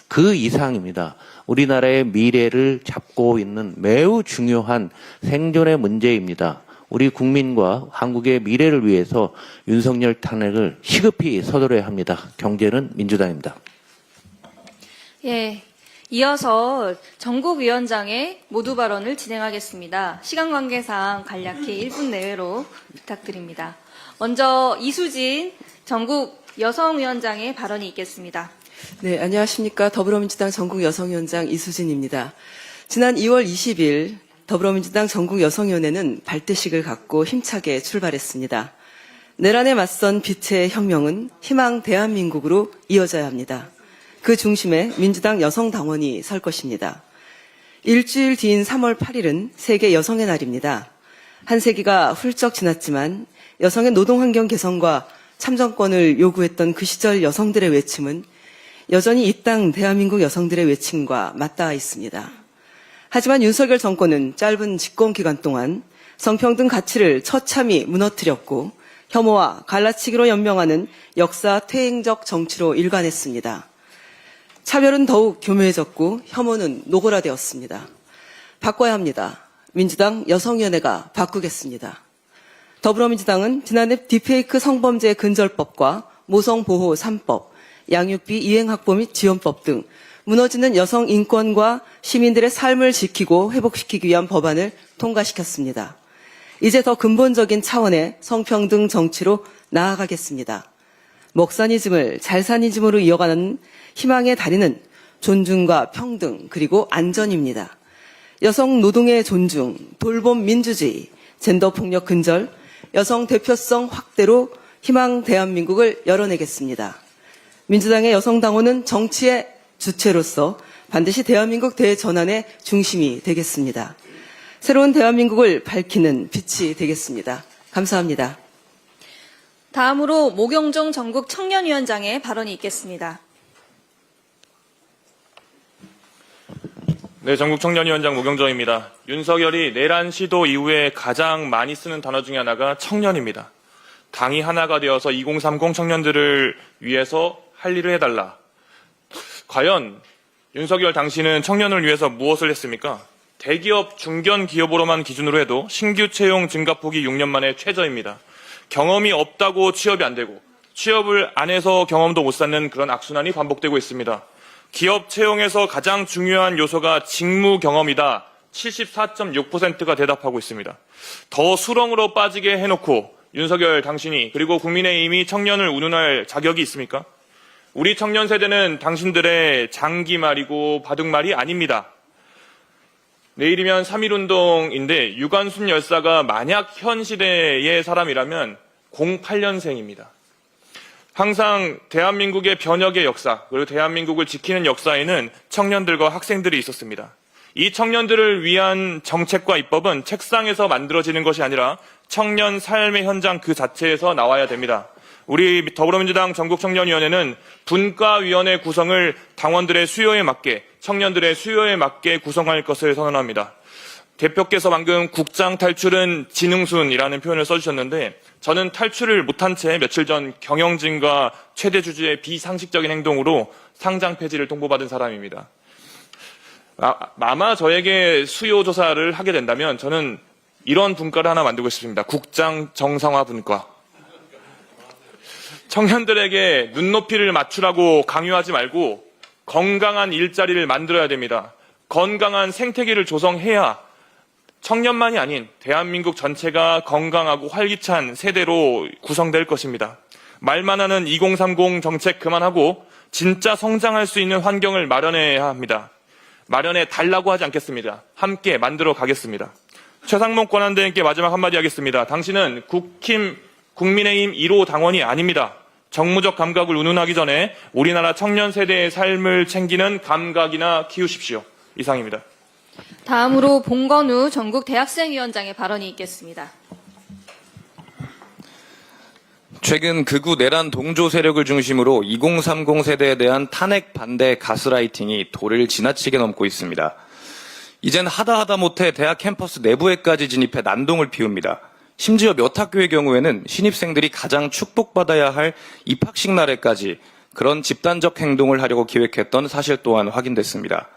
Speaker 12: 그 이상입니다. 우리나라의 미래를 잡고 있는 매우 중요한 생존의 문제입니다. 우리 국민과 한국의 미래를 위해서 윤석열 탄핵을 시급히 서둘러야 합니다. 경제는 민주당입니다.
Speaker 1: 예. 이어서 전국위원장의 모두 발언을 진행하겠습니다. 시간 관계상 간략히 1분 내외로 부탁드립니다. 먼저 이수진 전국 여성위원장의 발언이 있겠습니다.
Speaker 13: 네, 안녕하십니까. 더불어민주당 전국 여성위원장 이수진입니다. 지난 2월 20일 더불어민주당 전국여성위원회는 발대식을 갖고 힘차게 출발했습니다. 내란에 맞선 빛의 혁명은 희망 대한민국으로 이어져야 합니다. 그 중심에 민주당 여성당원이 설 것입니다. 일주일 뒤인 3월 8일은 세계 여성의 날입니다. 한 세기가 훌쩍 지났지만 여성의 노동환경 개선과 참정권을 요구했던 그 시절 여성들의 외침은 여전히 이 땅 대한민국 여성들의 외침과 맞닿아 있습니다. 하지만 윤석열 정권은 짧은 집권 기간 동안 성평등 가치를 처참히 무너뜨렸고 혐오와 갈라치기로 연명하는 역사 퇴행적 정치로 일관했습니다. 차별은 더욱 교묘해졌고 혐오는 노골화되었습니다. 바꿔야 합니다. 민주당 여성위원회가 바꾸겠습니다. 더불어민주당은 지난해 딥페이크 성범죄 근절법과 모성보호 3법, 양육비 이행확보 및 지원법 등 무너지는 여성 인권과 시민들의 삶을 지키고 회복시키기 위한 법안을 통과시켰습니다. 이제 더 근본적인 차원의 성평등 정치로 나아가겠습니다. 먹사니즘을 잘사니즘으로 이어가는 희망의 다리는 존중과 평등 그리고 안전입니다. 여성 노동의 존중, 돌봄 민주주의, 젠더 폭력 근절, 여성 대표성 확대로 희망 대한민국을 열어내겠습니다. 민주당의 여성당원은 정치의 주체로서 반드시 대한민국 대전환의 중심이 되겠습니다. 새로운 대한민국을 밝히는 빛이 되겠습니다. 감사합니다.
Speaker 1: 다음으로 모경종 전국 청년위원장의 발언이 있겠습니다.
Speaker 14: 네, 전국 청년위원장 모경정입니다. 윤석열이 내란 시도 이후에 가장 많이 쓰는 단어 중에 하나가 청년입니다. 당이 하나가 되어서 2030 청년들을 위해서 할 일을 해달라. 과연 윤석열 당시는 청년을 위해서 무엇을 했습니까? 대기업, 중견기업으로만 기준으로 해도 신규 채용 증가폭이 6년 만에 최저입니다. 경험이 없다고 취업이 안 되고 취업을 안 해서 경험도 못 쌓는 그런 악순환이 반복되고 있습니다. 기업 채용에서 가장 중요한 요소가 직무 경험이다. 74.6%가 대답하고 있습니다. 더 수렁으로 빠지게 해놓고 윤석열 당신이 그리고 국민의힘이 청년을 운운할 자격이 있습니까? 우리 청년 세대는 당신들의 장기말이고 바둑말이 아닙니다. 내일이면 3.1운동인데 유관순 열사가 만약 현 시대의 사람이라면 08년생입니다. 항상 대한민국의 변혁의 역사, 그리고 대한민국을 지키는 역사에는 청년들과 학생들이 있었습니다. 이 청년들을 위한 정책과 입법은 책상에서 만들어지는 것이 아니라 청년 삶의 현장 그 자체에서 나와야 됩니다. 우리 더불어민주당 전국청년위원회는 분과위원회 구성을 당원들의 수요에 맞게, 청년들의 수요에 맞게 구성할 것을 선언합니다. 대표께서 방금 국장 탈출은 지능순이라는 표현을 써주셨는데 저는 탈출을 못한 채 며칠 전 경영진과 최대 주주의 비상식적인 행동으로 상장 폐지를 통보받은 사람입니다. 아마 저에게 수요 조사를 하게 된다면 저는 이런 분과를 하나 만들고 싶습니다. 국장 정상화 분과. 청년들에게 눈높이를 맞추라고 강요하지 말고 건강한 일자리를 만들어야 됩니다. 건강한 생태계를 조성해야 청년만이 아닌 대한민국 전체가 건강하고 활기찬 세대로 구성될 것입니다. 말만 하는 2030 정책 그만하고 진짜 성장할 수 있는 환경을 마련해야 합니다. 마련해 달라고 하지 않겠습니다. 함께 만들어 가겠습니다. 최상목 권한대행께 마지막 한마디 하겠습니다. 당신은 국민의힘 1호 당원이 아닙니다. 정무적 감각을 운운하기 전에 우리나라 청년 세대의 삶을 챙기는 감각이나 키우십시오. 이상입니다.
Speaker 1: 다음으로 봉건우 전국 대학생위원장의 발언이 있겠습니다.
Speaker 15: 최근 극우 내란 동조 세력을 중심으로 2030 세대에 대한 탄핵 반대 가스라이팅이 도를 지나치게 넘고 있습니다. 이젠 하다 못해 대학 캠퍼스 내부에까지 진입해 난동을 피웁니다. 심지어 몇 학교의 경우에는 신입생들이 가장 축복받아야 할 입학식 날에까지 그런 집단적 행동을 하려고 기획했던 사실 또한 확인됐습니다.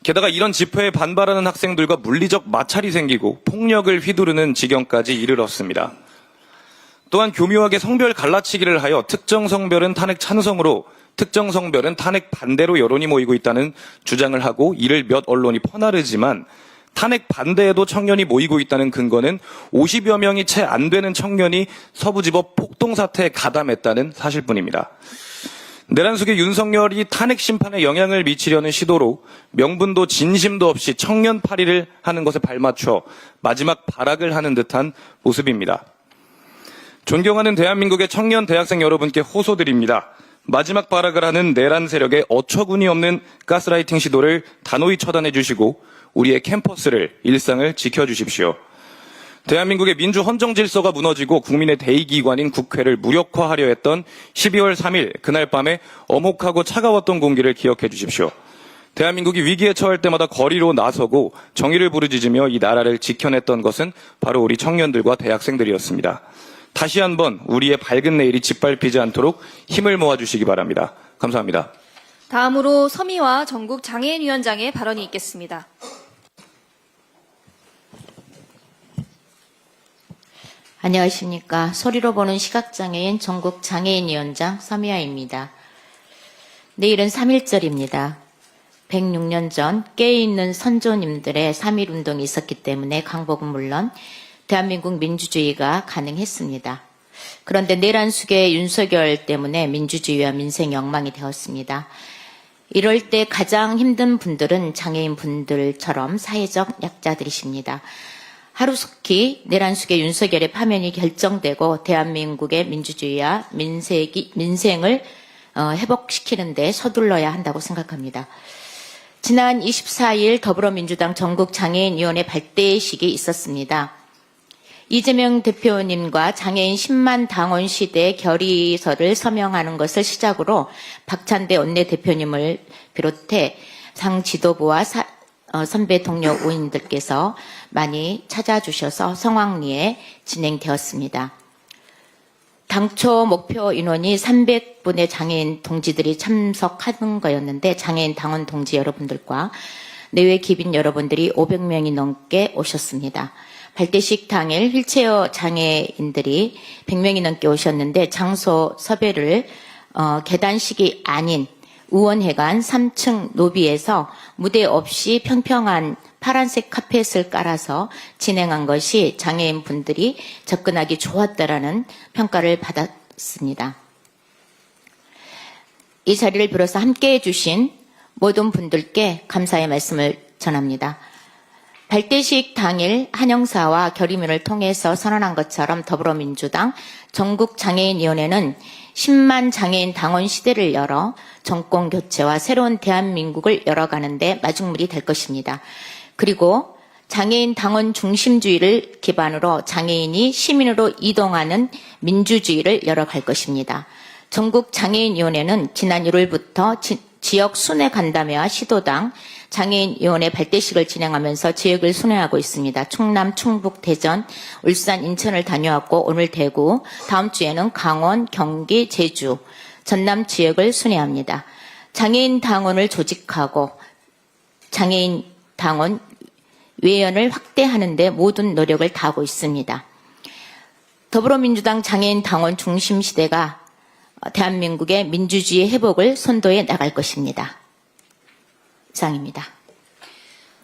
Speaker 15: 게다가 이런 집회에 반발하는 학생들과 물리적 마찰이 생기고 폭력을 휘두르는 지경까지 이르렀습니다. 또한 교묘하게 성별 갈라치기를 하여 특정 성별은 탄핵 찬성으로 특정 성별은 탄핵 반대로 여론이 모이고 있다는 주장을 하고 이를 몇 언론이 퍼나르지만 탄핵 반대에도 청년이 모이고 있다는 근거는 50여 명이 채 안 되는 청년이 서부지법 폭동 사태에 가담했다는 사실뿐입니다. 내란 속의 윤석열이 탄핵 심판에 영향을 미치려는 시도로 명분도 진심도 없이 청년 파리를 하는 것에 발맞춰 마지막 발악을 하는 듯한 모습입니다. 존경하는 대한민국의 청년 대학생 여러분께 호소드립니다. 마지막 발악을 하는 내란 세력의 어처구니 없는 가스라이팅 시도를 단호히 처단해 주시고 우리의 캠퍼스를, 일상을 지켜주십시오. 대한민국의 민주 헌정 질서가 무너지고 국민의 대의기관인 국회를 무력화하려 했던 12월 3일 그날 밤에 엄혹하고 차가웠던 공기를 기억해 주십시오. 대한민국이 위기에 처할 때마다 거리로 나서고 정의를 부르짖으며 이 나라를 지켜냈던 것은 바로 우리 청년들과 대학생들이었습니다. 다시 한번 우리의 밝은 내일이 짓밟히지 않도록 힘을 모아주시기 바랍니다. 감사합니다.
Speaker 1: 다음으로 서미화 전국 장애인위원장의 발언이 있겠습니다.
Speaker 16: 안녕하십니까. 소리로 보는 시각장애인 전국 장애인위원장 서미화입니다. 내일은 3.1절입니다. 106년 전 깨어있는 선조님들의 3.1운동이 있었기 때문에 강복은 물론 대한민국 민주주의가 가능했습니다. 그런데 내란 속의 윤석열 때문에 민주주의와 민생이 엉망이 되었습니다. 이럴 때 가장 힘든 분들은 장애인 분들처럼 사회적 약자들이십니다. 하루속히 내란 속의 윤석열의 파면이 결정되고 대한민국의 민주주의와 민생을 회복시키는 데 서둘러야 한다고 생각합니다. 지난 24일 더불어민주당 전국장애인위원회 발대식이 있었습니다. 이재명 대표님과 장애인 10만 당원 시대 결의서를 서명하는 것을 시작으로 박찬대 원내대표님을 비롯해 당 지도부와 선배 동료 의원님들께서 많이 찾아주셔서 성황리에 진행되었습니다. 당초 목표 인원이 300분의 장애인 동지들이 참석하는 거였는데 장애인 당원 동지 여러분들과 내외 기빈 여러분들이 500명이 넘게 오셨습니다. 발대식 당일 휠체어 장애인들이 100명이 넘게 오셨는데 장소 섭외를 계단식이 아닌 의원회관 3층 로비에서 무대 없이 평평한 파란색 카펫을 깔아서 진행한 것이 장애인 분들이 접근하기 좋았다라는 평가를 받았습니다. 이 자리를 빌어서 함께해 주신 모든 분들께 감사의 말씀을 전합니다. 발대식 당일 한영사와 결의문을 통해서 선언한 것처럼 더불어민주당 전국장애인위원회는 10만 장애인 당원 시대를 열어 정권 교체와 새로운 대한민국을 열어가는 데 마중물이 될 것입니다. 그리고 장애인 당원 중심주의를 기반으로 장애인이 시민으로 이동하는 민주주의를 열어갈 것입니다. 전국장애인위원회는 지난 1월부터 지역 순회 간담회와 시도당 장애인위원회 발대식을 진행하면서 지역을 순회하고 있습니다. 충남, 충북, 대전, 울산, 인천을 다녀왔고 오늘 대구, 다음 주에는 강원, 경기, 제주, 전남 지역을 순회합니다. 장애인 당원을 조직하고 장애인 당원 외연을 확대하는 데 모든 노력을 다하고 있습니다. 더불어민주당 장애인 당원 중심 시대가 대한민국의 민주주의 회복을 선도해 나갈 것입니다. 이상입니다.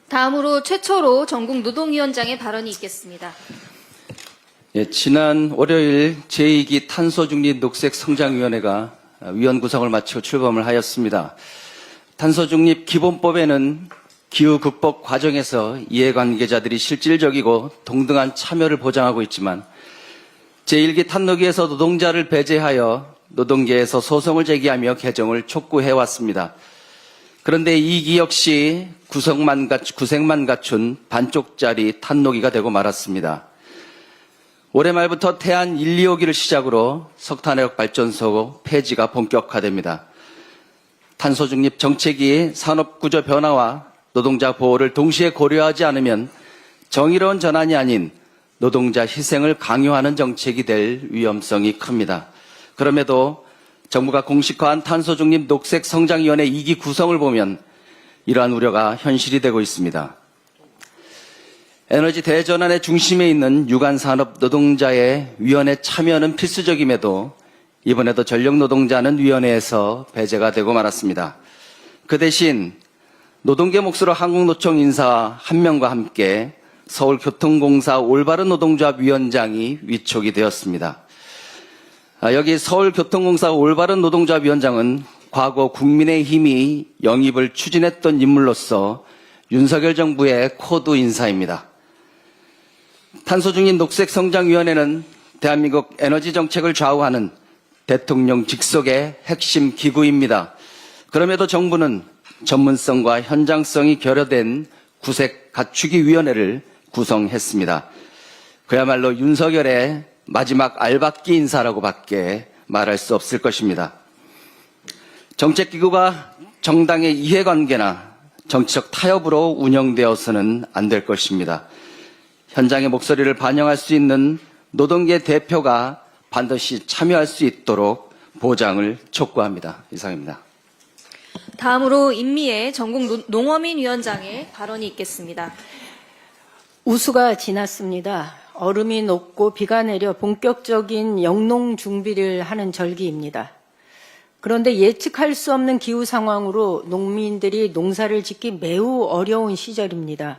Speaker 1: 다음으로 최초로 전국노동위원장의 발언이 있겠습니다.
Speaker 17: 예, 지난 월요일 제2기 탄소중립 녹색성장위원회가 위원 구성을 마치고 출범을 하였습니다. 탄소중립 기본법에는 기후 극복 과정에서 이해관계자들이 실질적이고 동등한 참여를 보장하고 있지만 제1기 탄노기에서 노동자를 배제하여 노동계에서 소송을 제기하며 개정을 촉구해왔습니다. 그런데 2기 역시 구색만 갖춘 반쪽짜리 탄노기가 되고 말았습니다. 올해 말부터 태안 1, 2호기를 시작으로 석탄화력 발전소 폐지가 본격화됩니다. 탄소중립 정책이 산업구조 변화와 노동자 보호를 동시에 고려하지 않으면 정의로운 전환이 아닌 노동자 희생을 강요하는 정책이 될 위험성이 큽니다. 그럼에도 정부가 공식화한 탄소중립 녹색성장위원회 2기 구성을 보면 이러한 우려가 현실이 되고 있습니다. 에너지 대전환의 중심에 있는 유관산업 노동자의 위원회 참여는 필수적임에도 이번에도 전력노동자는 위원회에서 배제가 되고 말았습니다. 그 대신 노동계 몫으로 한국노총 인사 1명과 함께 서울교통공사 올바른 노동조합 위원장이 위촉이 되었습니다. 여기 서울교통공사 올바른 노동조합 위원장은 과거 국민의힘이 영입을 추진했던 인물로서 윤석열 정부의 코드 인사입니다. 탄소중립 녹색성장위원회는 대한민국 에너지 정책을 좌우하는 대통령 직속의 핵심 기구입니다. 그럼에도 정부는 전문성과 현장성이 결여된 구색 갖추기 위원회를 구성했습니다. 그야말로 윤석열의 마지막 알박기 인사라고 밖에 말할 수 없을 것입니다. 정책기구가 정당의 이해관계나 정치적 타협으로 운영되어서는 안 될 것입니다. 현장의 목소리를 반영할 수 있는 노동계 대표가 반드시 참여할 수 있도록 보장을 촉구합니다. 이상입니다.
Speaker 1: 다음으로 임미애 전국농어민위원장의 발언이 있겠습니다.
Speaker 18: 우수가 지났습니다. 얼음이 녹고 비가 내려 본격적인 영농 준비를 하는 절기입니다. 그런데 예측할 수 없는 기후 상황으로 농민들이 농사를 짓기 매우 어려운 시절입니다.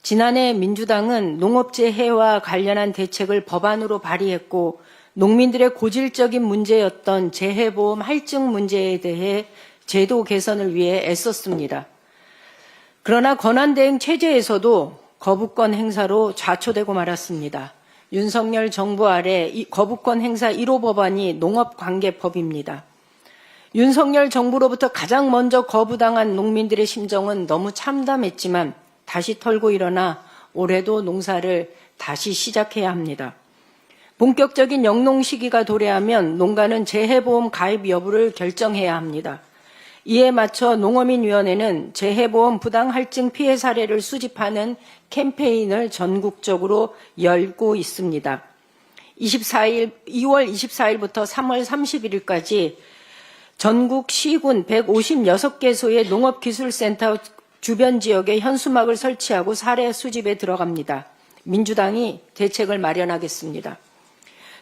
Speaker 18: 지난해 민주당은 농업재해와 관련한 대책을 법안으로 발의했고 농민들의 고질적인 문제였던 재해보험 할증 문제에 대해 제도 개선을 위해 애썼습니다. 그러나 권한대행 체제에서도 거부권 행사로 좌초되고 말았습니다. 윤석열 정부 아래 이 거부권 행사 1호 법안이 농업관계법입니다. 윤석열 정부로부터 가장 먼저 거부당한 농민들의 심정은 너무 참담했지만 다시 털고 일어나 올해도 농사를 다시 시작해야 합니다. 본격적인 영농 시기가 도래하면 농가는 재해보험 가입 여부를 결정해야 합니다. 이에 맞춰 농어민위원회는 재해보험 부당할증 피해 사례를 수집하는 캠페인을 전국적으로 열고 있습니다. 2월 24일부터 3월 31일까지 전국 시군 156개소의 농업기술센터 주변 지역에 현수막을 설치하고 사례 수집에 들어갑니다. 민주당이 대책을 마련하겠습니다.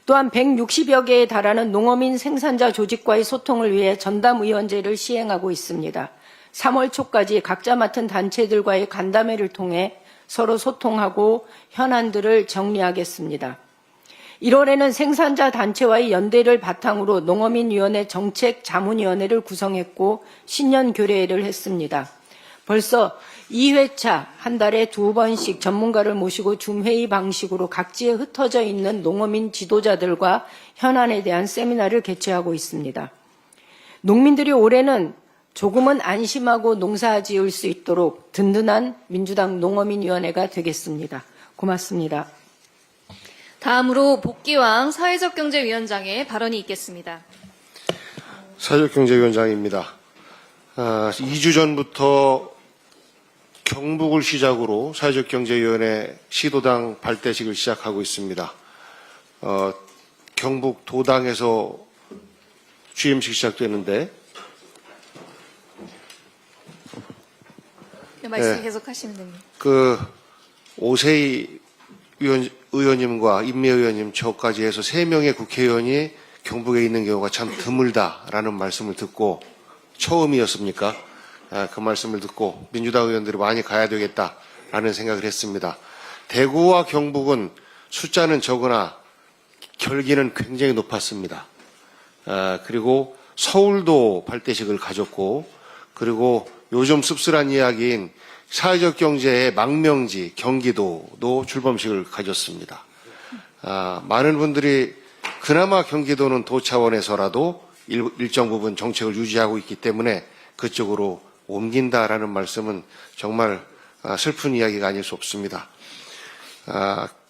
Speaker 18: 또한 160여 개에 달하는 농어민 생산자 조직과의 소통을 위해 전담의원제를 시행하고 있습니다. 3월 초까지 각자 맡은 단체들과의 간담회를 통해 서로 소통하고 현안들을 정리하겠습니다. 1월에는 생산자 단체와의 연대를 바탕으로 농어민위원회 정책자문위원회를 구성했고 신년 교례를 했습니다. 벌써 2회차 한 달에 2번씩 전문가를 모시고 줌회의 방식으로 각지에 흩어져 있는 농어민 지도자들과 현안에 대한 세미나를 개최하고 있습니다. 농민들이 올해는 조금은 안심하고 농사 지을 수 있도록 든든한 민주당 농어민위원회가 되겠습니다. 고맙습니다.
Speaker 1: 다음으로 복귀왕 사회적경제위원장의 발언이 있겠습니다.
Speaker 19: 사회적경제위원장입니다. 2주 전부터 경북을 시작으로 사회적경제위원회 시도당 발대식을 시작하고 있습니다. 경북 도당에서 취임식 시작되는데
Speaker 1: 말씀 계속하시면 됩니다.
Speaker 19: 오세희 의원님과 임미애 의원님 저까지 해서 3명의 국회의원이 경북에 있는 경우가 참 드물다라는 말씀을 듣고 처음이었습니까? 그 말씀을 듣고 민주당 의원들이 많이 가야 되겠다라는 생각을 했습니다. 대구와 경북은 숫자는 적으나 결기는 굉장히 높았습니다. 그리고 서울도 발대식을 가졌고, 그리고 요즘 씁쓸한 이야기인 사회적 경제의 망명지 경기도도 출범식을 가졌습니다. 많은 분들이 그나마 경기도는 도 차원에서라도 일정 부분 정책을 유지하고 있기 때문에 그쪽으로 옮긴다라는 말씀은 정말 슬픈 이야기가 아닐 수 없습니다.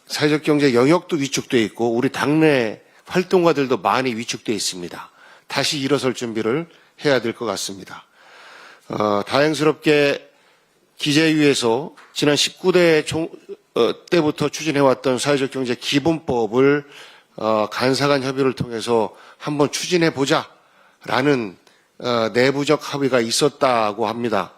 Speaker 19: 사회적 경제 영역도 위축돼 있고 우리 당내 활동가들도 많이 위축돼 있습니다. 다시 일어설 준비를 해야 될 것 같습니다. 다행스럽게 기재위에서 지난 19대 때부터 추진해왔던 사회적 경제 기본법을 간사간 협의를 통해서 한번 추진해보자라는 내부적 합의가 있었다고 합니다.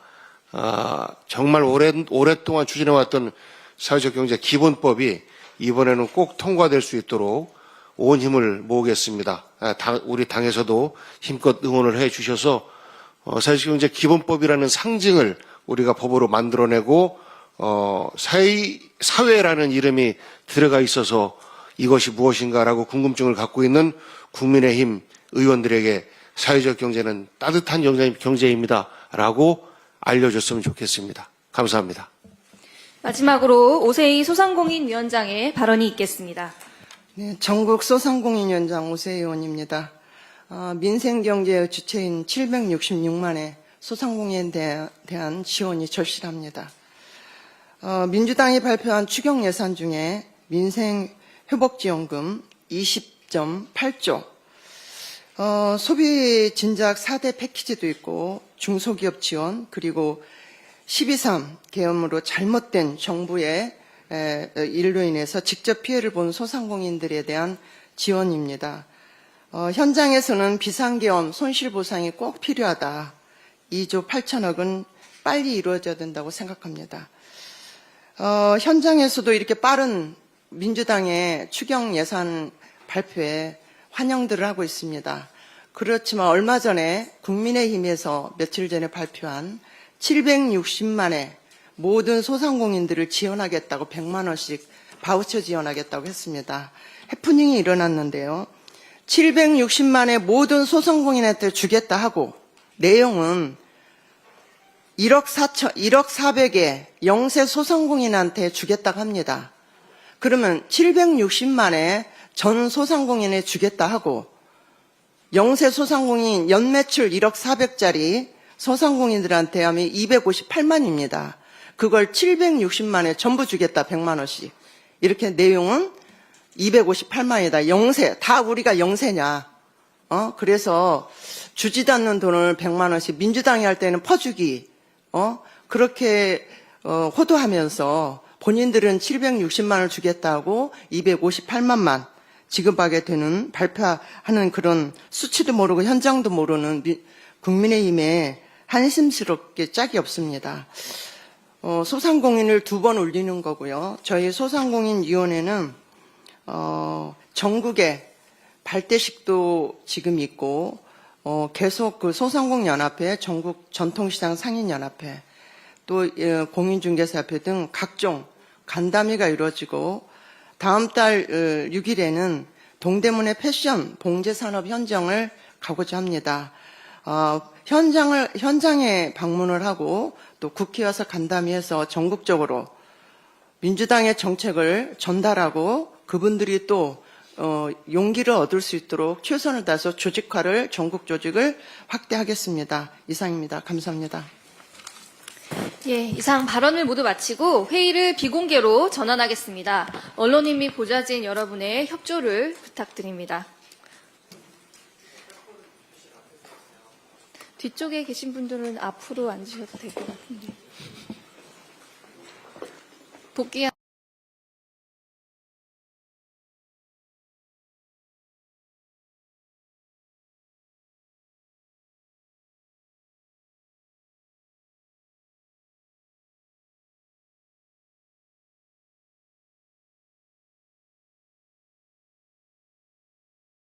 Speaker 19: 정말 오랫동안 추진해왔던 사회적 경제 기본법이 이번에는 꼭 통과될 수 있도록 온 힘을 모으겠습니다. 우리 당에서도 힘껏 응원을 해 주셔서 사회적 경제 기본법이라는 상징을 우리가 법으로 만들어내고 사회라는 이름이 들어가 있어서 이것이 무엇인가라고 궁금증을 갖고 있는 국민의힘 의원들에게 사회적 경제는 따뜻한 경제입니다라고 알려줬으면 좋겠습니다. 감사합니다.
Speaker 1: 마지막으로 오세희 소상공인위원장의 발언이 있겠습니다.
Speaker 20: 네, 전국 소상공인위원장 오세희 의원입니다. 민생경제의 주체인 766만의 소상공인에 대한 지원이 절실합니다. 민주당이 발표한 추경 예산 중에 민생회복지원금 20.8조, 소비 진작 4대 패키지도 있고 중소기업 지원, 그리고 12.3 계엄으로 잘못된 정부의 일로 인해서 직접 피해를 본 소상공인들에 대한 지원입니다. 현장에서는 비상계엄 손실보상이 꼭 필요하다. 2조 8천억은 빨리 이루어져야 된다고 생각합니다. 현장에서도 이렇게 빠른 민주당의 추경 예산 발표에 환영들을 하고 있습니다. 그렇지만 얼마 전에 국민의힘에서 며칠 전에 발표한 760만의 모든 소상공인들을 지원하겠다고 100만 원씩 바우처 지원하겠다고 했습니다. 해프닝이 일어났는데요. 760만의 모든 소상공인한테 주겠다 하고 내용은 1억 400의 영세 소상공인한테 주겠다고 합니다. 그러면 760만의 전 소상공인에 주겠다 하고 영세 소상공인 연매출 1억 400짜리 소상공인들한테 하면 258만입니다. 그걸 760만에 전부 주겠다 100만 원씩. 이렇게 내용은 258만이다. 영세. 다 우리가 영세냐. 그래서 주지도 않는 돈을 100만 원씩 민주당이 할 때는 퍼주기. 그렇게 호도하면서 본인들은 760만 원을 주겠다고 258만만 지급하게 되는 발표하는 그런 수치도 모르고 현장도 모르는 국민의힘에 한심스럽게 짝이 없습니다. 소상공인을 2번 올리는 거고요. 저희 소상공인위원회는 전국에 발대식도 지금 있고 계속 그 소상공연합회, 전국 전통시장 상인연합회, 또 공인중개사협회 등 각종 간담회가 이루어지고 다음 달 6일에는 동대문의 패션 봉제 산업 현장을 가고자 합니다. 현장에 방문을 하고 또 국회에 와서 간담회해서 전국적으로 민주당의 정책을 전달하고 그분들이 또 용기를 얻을 수 있도록 최선을 다해서 조직화를 전국 조직을 확대하겠습니다. 이상입니다. 감사합니다.
Speaker 1: 예, 이상 발언을 모두 마치고 회의를 비공개로 전환하겠습니다. 언론인 및 보좌진 여러분의 협조를 부탁드립니다. 뒤쪽에 계신 분들은 앞으로 앉으셔도 될 것 같은데. 복귀